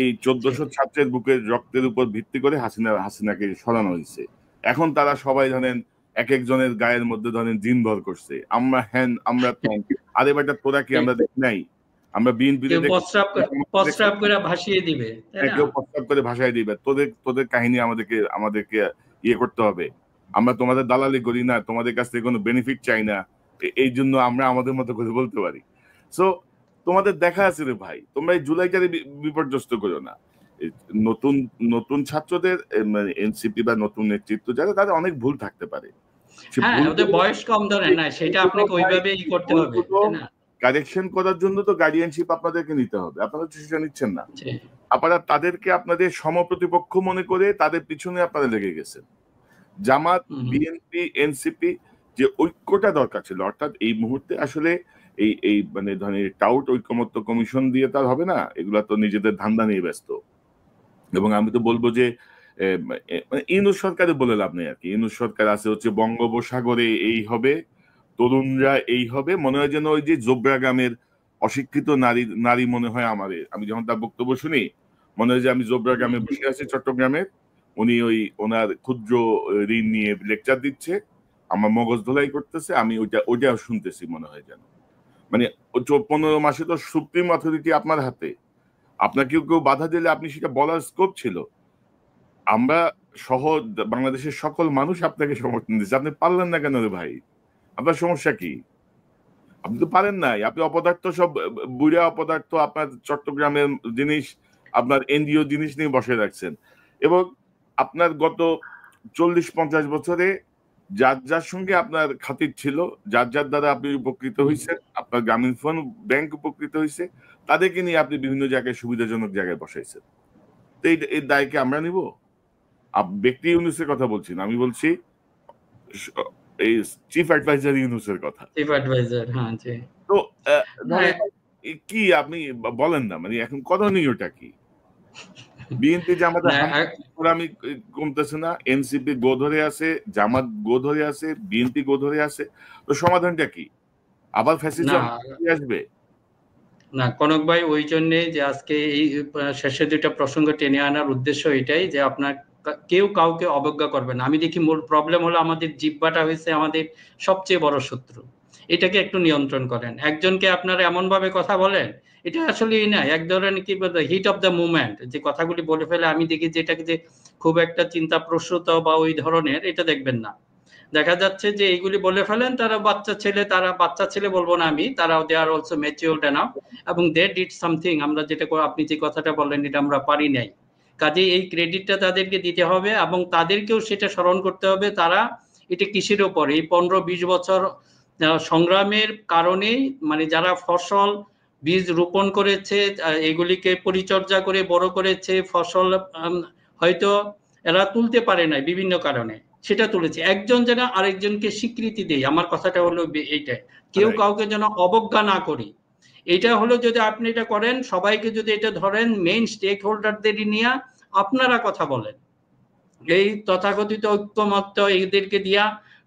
এই 1400 ছাত্রের বুকের রক্তের উপর ভিত্তি করে হাসিনাকে সরানো হয়েছে। এখন তারা সবাই ধরেন এক একজনের গায়ের মধ্যে ধরেন জিন ভর করছে, আমরা হ্যান আমরা ত্যান। আরে বেটা তোরা কি আমরা দেখি নাই? আমরা বিএনপি
প্রস্রাব করে ভাসিয়ে দিবে,
কেউ প্রস্তাব করে ভাসায় দিবে। তোদের কাহিনী আমাদেরকে ইয়ে করতে হবে। আমরা তোমাদের দালালি করি না, তোমাদের কাছ থেকে কোনো বেনিফিট চাই না, এই জন্য আমরা আমাদের মতো করে বলতে পারি। সো তোমাদের দেখা আছে রে ভাই, তোমরা এই জুলাইটারে বিপর্যস্ত করো না। নতুন নতুন ছাত্রদের এনসিপি বা নতুন নেতৃত্ব যারা, তাদের অনেক ভুল থাকতে পারে,
বয়স কম ধরেন না, সেটা আপনাকে ওইভাবেই করতে হবে।
কারেকশন করার জন্য তো গার্ডিয়ানশিপ আপনাদেরকে নিতে হবে, আপনারা সেটা নিচ্ছেন না। আপনারা তাদেরকে আপনাদের সমপ্রতিপক্ষ মনে করে তাদের পিছনে আপনারা লেগে গেছেন। জামাত, বিএনপি, এনসিপি যে ঐক্যটা দরকার ছিল, অর্থাৎ এই মুহূর্তে আসলে এই মানে ধরেন টাউট ঐকমত্য কমিশন দিয়ে তার হবে না, এগুলা তো নিজেদের ধান্দা নিয়ে ব্যস্ত। এবং আমি তো বলবো যে ইউনূস সরকারে বলে লাভ নেই আর কি। ইউনূস সরকার আছে হচ্ছে বঙ্গোপসাগরে এই হবে, তরুণরা এই হবে, মনে হয় যেন ওই যে জোবরা গ্রামের অশিক্ষিত নারী মনে হয় আমাদের। আমি যখন তার বক্তব্য শুনি মনে হয় যে আমি জোবরা গ্রামে বসে আছি চট্টগ্রামের, উনি ওনার ক্ষুদ্র ঋণ নিয়ে লেকচার দিচ্ছে, আমার মগজ ধোলাই করতেছে, আমি ওইটা শুনতেছি মনে হয় যেন। মানে 15 মাসে তো সুপ্রিম অথরিটি আপনার হাতে, আপনাকে কেউ বাধা দিলে আপনি সেটা বলার স্কোপ ছিল। আমরা সহ বাংলাদেশের সকল মানুষ আপনাকে সমর্থন দিচ্ছে, আপনি পারলেন না কেন রে ভাই? আপনার সমস্যা কি? আপনি তো পারেন নাই, আপনি অপদার্থ, সব বুড়া অপদার্থ আপনার চট্টগ্রামের জিনিস, আপনার এনজিও জিনিস নিয়ে বসে রাখছেন। এবং আপনার গত 40-50 বছরে যার যার সঙ্গে আপনার খাতির ছিল, যার যার দ্বারা আপনি উপকৃত হয়েছেন, আপনার গ্রামীণ ফোন ব্যাংক উপকৃত হয়েছে, তাদেরকে নিয়ে আপনি বিভিন্ন জায়গায় সুবিধাজনক জায়গায় বসাইছেন। তো এই দায়কে আমরা নিব? ব্যক্তি ইউনূসের কথা বলছি না, আমি বলছি এই চিফ অ্যাডভাইজার ইউনূসের কথা।
চিফ অ্যাডভাইজার, হ্যাঁ জি।
তো কি আপনি বলেন না, মানে এখন করণীয়টা কি? বিএনপি জামাত আমি কমতেছে না, এনসিপি গো ধরে আছে, জামাত গো ধরে আছে, বিএনপি গো ধরে আছে, তো সমাধানটা কি? আবার ফ্যাসিজম আসবে
না? কনক ভাই, ওই জন্যে যে আজকে এই শেষে দুইটা প্রসঙ্গ টেনে আনার উদ্দেশ্য এটাই যে আপনার কেউ কাউকে অবজ্ঞা করবে না। আমি দেখি মূল প্রবলেম হলো আমাদের জিহ্বাটা হয়েছে আমাদের সবচেয়ে বড় শত্রু, এটাকে একটু নিয়ন্ত্রণ করেন। একজনকে আপনারা এমন ভাবে কথা বলেন, এটা আসলে না, এক ধরনের কি বলবো হিট অফ দ্য মুভমেন্ট, যে কথাগুলি বলে ফেলে আমি দেখি যে এটাকে যে খুব একটা চিন্তা প্রসূত বা ওই ধরনের, এটা দেখবেন না। দেখা যাচ্ছে যে এইগুলি বলে ফেলেন তারা বাচ্চা ছেলে বলবো না আমি, তারা দে আর অলসো ম্যাচিউরড এনাফ, এবং দে ডিড সামথিং। আমরা যেটা আপনি যে কথাটা বললেন এটা আমরা পারি নাই, কাজে এই ক্রেডিটটা তাদেরকে দিতে হবে এবং তাদেরকেও সেটা স্মরণ করতে হবে। তারা এটা কিসের ওপর এই 15-20 বছর সংগ্রামের কারণেই, মানে যারা ফসল বীজ রোপণ করেছে, এগুলিকে পরিচর্যা করে বড় করেছে, ফসল হয়তো এরা তুলতে পারে নাই বিভিন্ন কারণে, সেটা তুলেছে। একজন যেন আরেকজনকে স্বীকৃতি দেয়, আমার কথাটা হলো এইটাই, কেউ কাউকে যেন অবজ্ঞা না করি। এটা হলো যদি আপনি এটা করেন, সবাইকে যদি এটা ধরেন, মেইন স্টেক হোল্ডারদের নিয়ে আপনারা কথা বলেন, এই তথাকথিত ঐক্যমত্য এদেরকে দিয়া,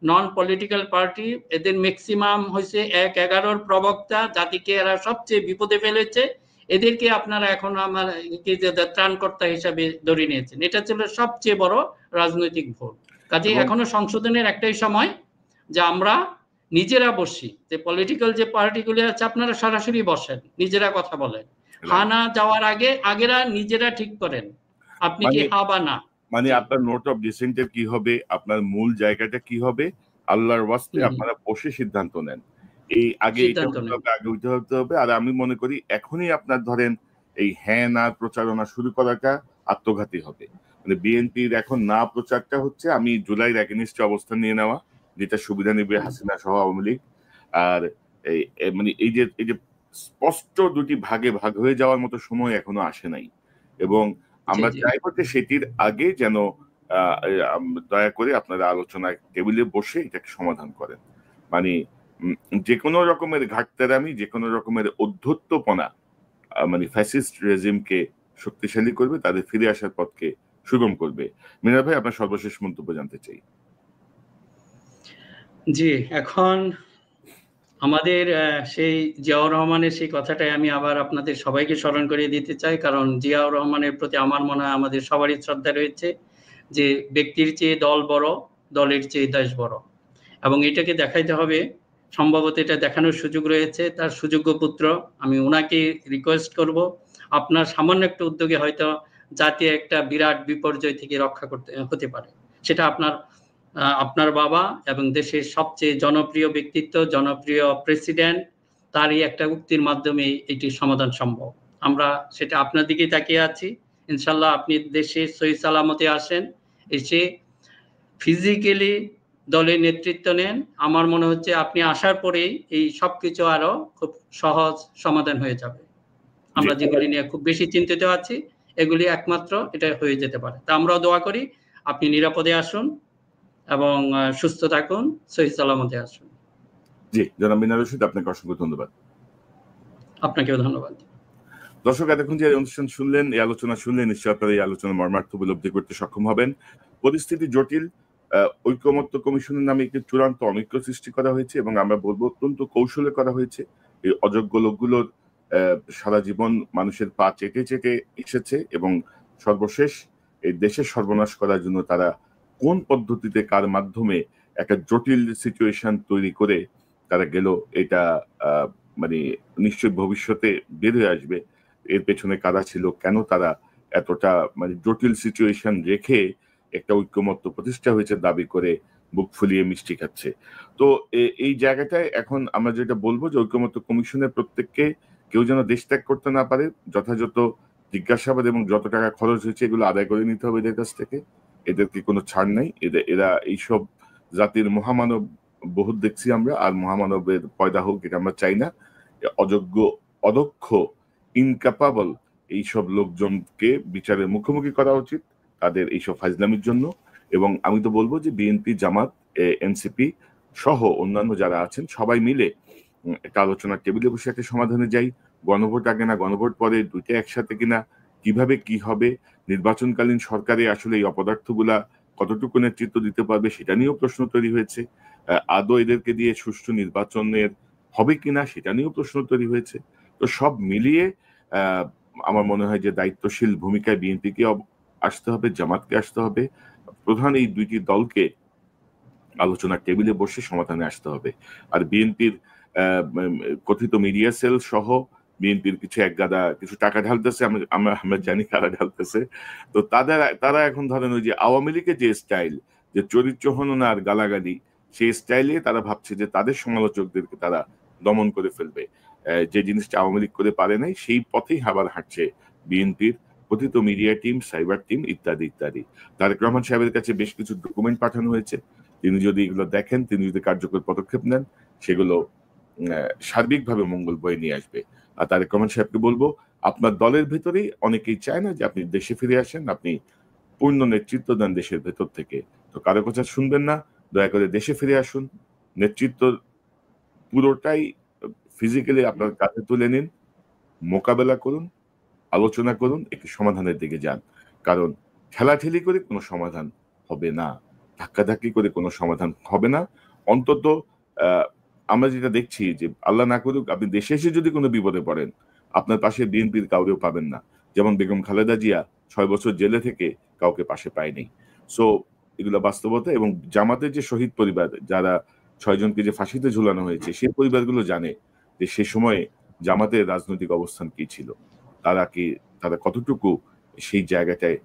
নন পলিটিক্যাল পার্টি, এদের ম্যাক্সিমাম হয়েছে 1-11 প্রবক্তা, জাতিকে এরা সবচেয়ে বিপদে ফেলেছে, এদেরকে আপনারা এখন আমার ত্রাণকর্তা হিসাবে ধরে নিয়েছেন। এটা ছিল সবচেয়ে বড় রাজনৈতিক ভুল। কাজে এখনো সংশোধনের একটাই সময়, যে আমরা নিজেরা বসি, যে পলিটিক্যাল যে পার্টিগুলি আছে আপনারা সরাসরি বসেন, নিজেরা কথা বলেন, হা না যাওয়ার আগেরা নিজেরা ঠিক করেন আপনি কি হা বা না।
মানে আপনার নোট অফ ডিসেন্টের কি হবে, আপনার মূল জায়গাটা কি হবে, আল্লাহর ওয়াস্তে আপনারা বসে সিদ্ধান্ত নেন। এই আগে হতে হবে। আর আমি মনে করি এখনই আপনার ধরেন এই হ্যাঁ না প্রচারণা শুরু করাটা আত্মঘাতী হবে। মানে বিএনপির এখন না প্রচারটা হচ্ছে আমি জুলাইয়ের এগেনিস্টে অবস্থান নিয়ে নেওয়া, যেটা সুবিধা নেবে হাসিনা সহ আওয়ামী লীগ। আর মানে এই যে স্পষ্ট দুটি ভাগে ভাগ হয়ে যাওয়ার মতো সময় এখনো আসে নাই, এবং আমরা চাইবো যে সেটির আগে যেন দয়া করে আপনারা আলোচনায় টেবিলে বসে এটাকে সমাধান করেন। মানে যে কোনো রকমের ঘাটতারামি, যে কোনো রকমের অধ্যত্বপনা মানে ফ্যাসিস্ট রেজিমকে শক্তিশালী করবে, তাদের ফিরে আসার পথকে সুগম করবে। মিনা ভাই, আপনার সর্বশেষ মন্তব্য জানতে চাই।
জি, এখন আমাদের সেই জিয়াউর রহমানের সেই কথাটাই আমি আবার আপনাদের সবাইকে স্মরণ করিয়ে দিতে চাই, কারণ জিয়াউর রহমানের প্রতি আমার মনে হয় আমাদের সবারই শ্রদ্ধা রয়েছে, যে ব্যক্তির চেয়ে দল বড়, দলের চেয়ে দেশ বড়, এবং এটাকে দেখাইতে হবে। সম্ভবত এটা দেখানোর সুযোগ রয়েছে, তার সুযোগ্য পুত্র। আমি ওনাকে রিকোয়েস্ট করব, আপনার সামান্য একটা উদ্যোগে হয়তো জাতীয় একটা বিরাট বিপর্যয় থেকে রক্ষা হতে পারে। সেটা আপনার বাবা এবং দেশের সবচেয়ে জনপ্রিয় ব্যক্তিত্ব, জনপ্রিয় প্রেসিডেন্ট, তারই একটা উক্তির মাধ্যমে এটি সমাধান সম্ভব। আমরা সেটা আপনার দিকেই তাকিয়ে আছি। ইনশাল্লাহ আপনি দেশে সহি সালামতে আসেন, এসে ফিজিক্যালি দলের নেতৃত্ব নেন। আমার মনে হচ্ছে আপনি আসার পরেই এই সবকিছু আরো খুব সহজ সমাধান হয়ে যাবে। আমরা যেগুলি নিয়ে খুব বেশি চিন্তিত আছি, এগুলি একমাত্র এটা হয়ে যেতে পারে। তা আমরাও দোয়া করি আপনি নিরাপদে আসুন এবং সুস্থ থাকুন, সহি সালামতে আসুন।
জি, জনাব মিনার রশিদ, আপনাকে অসংখ্য ধন্যবাদ।
আপনাকেও ধন্যবাদ।
দর্শক, এতক্ষণ যে অনুষ্ঠান শুনলেন, এই আলোচনা শুনলেন, নিশ্চয়ই আপনারা এই আলোচনার মর্মার্থ উপলব্ধি করতে সক্ষম হবেন। পরিস্থিতি জটিল। ঐক্যমত্য কমিশনের নামে একটি চূড়ান্ত অনৈক্য সৃষ্টি করা হয়েছে, এবং আমরা বলবো অত্যন্ত কৌশলে করা হয়েছে। এই অযোগ্য লোকগুলোর সারা জীবন মানুষের পা চেটে চেটে এসেছে, এবং সর্বশেষ এই দেশের সর্বনাশ করার জন্য তারা কোন পদ্ধতিতে কার মাধ্যমে একটা জটিল সিচুয়েশন তৈরি করে তারা গেল, এটা মানে নিশ্চয়ই ভবিষ্যতে বের হয়ে আসবে এর পেছনে কারা ছিল, কেন তারা এতটা মানে জটিল সিচুয়েশন রেখে একটা ঐক্যমত্য প্রতিষ্ঠা হয়েছে দাবি করে বুক ফুলিয়ে মিষ্টি খাচ্ছে। তো এই জায়গাটায় এখন আমরা যেটা বলবো যে ঐক্যমত্য কমিশনের প্রত্যেককে কেউ যেন দেশ ত্যাগ করতে না পারে, যথাযথ জিজ্ঞাসাবাদ এবং যত টাকা খরচ হয়েছে এগুলো আদায় করে নিতে হবে এদের কাছ থেকে। এদেরকে কোনো ছাড় নাই। এরা এইসব জাতির মহামানব বহুত দেখছি আমরা, আর মহামানবের পয়দা হোক এটা আমরা চাই না। অযোগ্য, অদক্ষ, ইনক্যাপাবল এইসব লোকজনকে বিচারের মুখোমুখি করা উচিত তাদের এইসব ফাজলামির জন্য। এবং আমি তো বলবো যে বিএনপি, জামাত, এনসিপি সহ অন্যান্য যারা আছেন সবাই মিলে একটা আলোচনার টেবিলে বসে একটা সমাধানে যাই। গণভোট আগে না গণভোট পরে, দুইটা একসাথে কিনা, কিভাবে কি হবে, নির্বাচনকালীন সরকারে আসলে এই অপদার্থগুলা কতটুকু নেতৃত্ব দিতে পারবে সেটা নিয়েও প্রশ্ন তৈরি হয়েছে। আদৌ এদেরকে দিয়ে সুষ্ঠু নির্বাচনের হবে কিনা সেটা নিয়েও প্রশ্ন তৈরি হয়েছে। তো সব মিলিয়ে আমার মনে হয় যে দায়িত্বশীল ভূমিকায় বিএনপিকে আসতে হবে, জামাতকে আসতে হবে, প্রধান এই দুইটি দলকে আলোচনার টেবিলে বসে সমাধানে আসতে হবে। আর বিএনপির কথিত মিডিয়া সেল সহ বিএনপির কিছু একগাদা কিছু টাকা ঢালতেছে, আমরা জানি কারা ঢালতেছে। তো তারা এখন ধরেন ওই যে আওয়ামী লীগের যে স্টাইল, যে চরিত্র হনন আর গালাগালি, সেই স্টাইলে তারা ভাবছে যে তাদের সমালোচকদেরকে তারা দমন করে ফেলবে। যে জিনিসটা আওয়ামী লীগ করে পারে নাই, সেই পথেই আবার হাঁটছে বিএনপির কথিত মিডিয়া টিম, সাইবার টিম ইত্যাদি ইত্যাদি। তারেক রহমান সাহেবের কাছে বেশ কিছু ডকুমেন্ট পাঠানো হয়েছে। তিনি যদি এগুলো দেখেন, তিনি যদি কার্যকর পদক্ষেপ নেন, সেগুলো সার্বিকভাবে মঙ্গল বয়ে নিয়ে আসবে। আর তারেক রহমান সাহেবকে বলবো, আপনার দলের ভেতরেই অনেকেই চায় না যে আপনি দেশে ফিরে আসেন, আপনি পূর্ণ নেতৃত্ব দেন দেশের ভেতর থেকে। তো কারো কথা শুনবেন না, দয়া করে দেশে ফিরে আসুন, নেতৃত্ব পুরোটাই ফিজিক্যালি আপনার কাঁধে তুলে নিন, মোকাবেলা করুন, আলোচনা করুন, একটি সমাধানের দিকে যান। কারণ ঠেলাঠেলি করে কোনো সমাধান হবে না, ধাক্কাধাক্কি করে কোনো সমাধান হবে না। অন্তত আমরা যেটা দেখছি যে আল্লাহ না করুক আপনি দেশে এসে যদি কোনো বিপদে পড়েন, আপনার পাশে বিএনপির কাউকেও পাবেন না। যেমন বেগম খালেদা জিয়া 6 বছর জেলে থেকে কাউকে পাশে পায়নি। সো এগুলো বাস্তবতা। এবং জামাতের যে শহীদ পরিবার, যারা 6 জনকে যে ফাঁসিতে ঝুলানো হয়েছে, সেই পরিবারগুলো জানে যে সে সময়ে জামাতের রাজনৈতিক অবস্থান কি ছিল, তারা কতটুকু সেই জায়গাটায়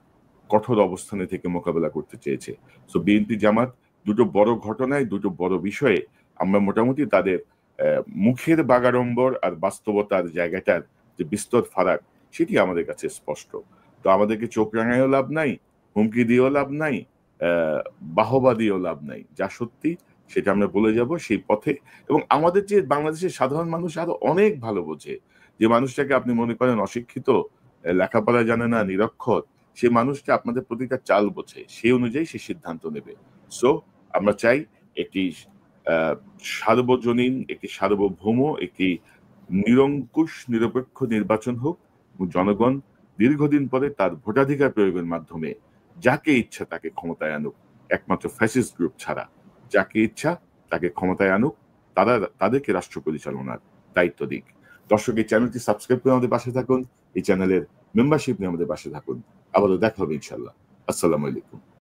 কঠোর অবস্থানে থেকে মোকাবেলা করতে চেয়েছে। সো বিএনপি জামাত দুটো বড় ঘটনায়, দুটো বড় বিষয়ে আমরা মোটামুটি তাদের মুখের বাগাড়ম্বর আর বাস্তবতার জায়গাটার যে বিস্তর ফারাক, সেটি আমাদের কাছে স্পষ্ট। তো আমাদেরকে চোখ রাঙায়ও লাভ নাই, হুমকি দিয়েও লাভ নাই, বাহবা দিয়েও লাভ নাই। যা সত্যি সেটা আমরা বলে যাব সেই পথে। এবং আমাদের যে বাংলাদেশের সাধারণ মানুষ আরো অনেক ভালো বোঝে, যে মানুষটাকে আপনি মনে করেন অশিক্ষিত, লেখাপড়া জানে না, নিরক্ষর, সে মানুষটা আপনাদের প্রতিটা চাল বোঝে, সেই অনুযায়ী সে সিদ্ধান্ত নেবে। সো আমরা চাই একটি সার্বজনীন, একটি সার্বভৌম, একটি নিরঙ্কুশ নিরপেক্ষ নির্বাচন হোক। জনগণ দীর্ঘদিন পরে তার ভোটাধিকার প্রয়োগের মাধ্যমে যাকে ইচ্ছা তাকে ক্ষমতায় আনুক, একমাত্র ফ্যাসিস্ট গ্রুপ ছাড়া। যাকে ইচ্ছা তাকে ক্ষমতায় আনুক, তাদেরকে রাষ্ট্র পরিচালনার দায়িত্ব দিক। দর্শক, এই চ্যানেলটি সাবস্ক্রাইব করে আমাদের পাশে থাকুন, এই চ্যানেলের মেম্বারশিপ নিয়ে আমাদের পাশে থাকুন। আবারও দেখা হবে ইনশাল্লাহ। আসসালামু আলাইকুম।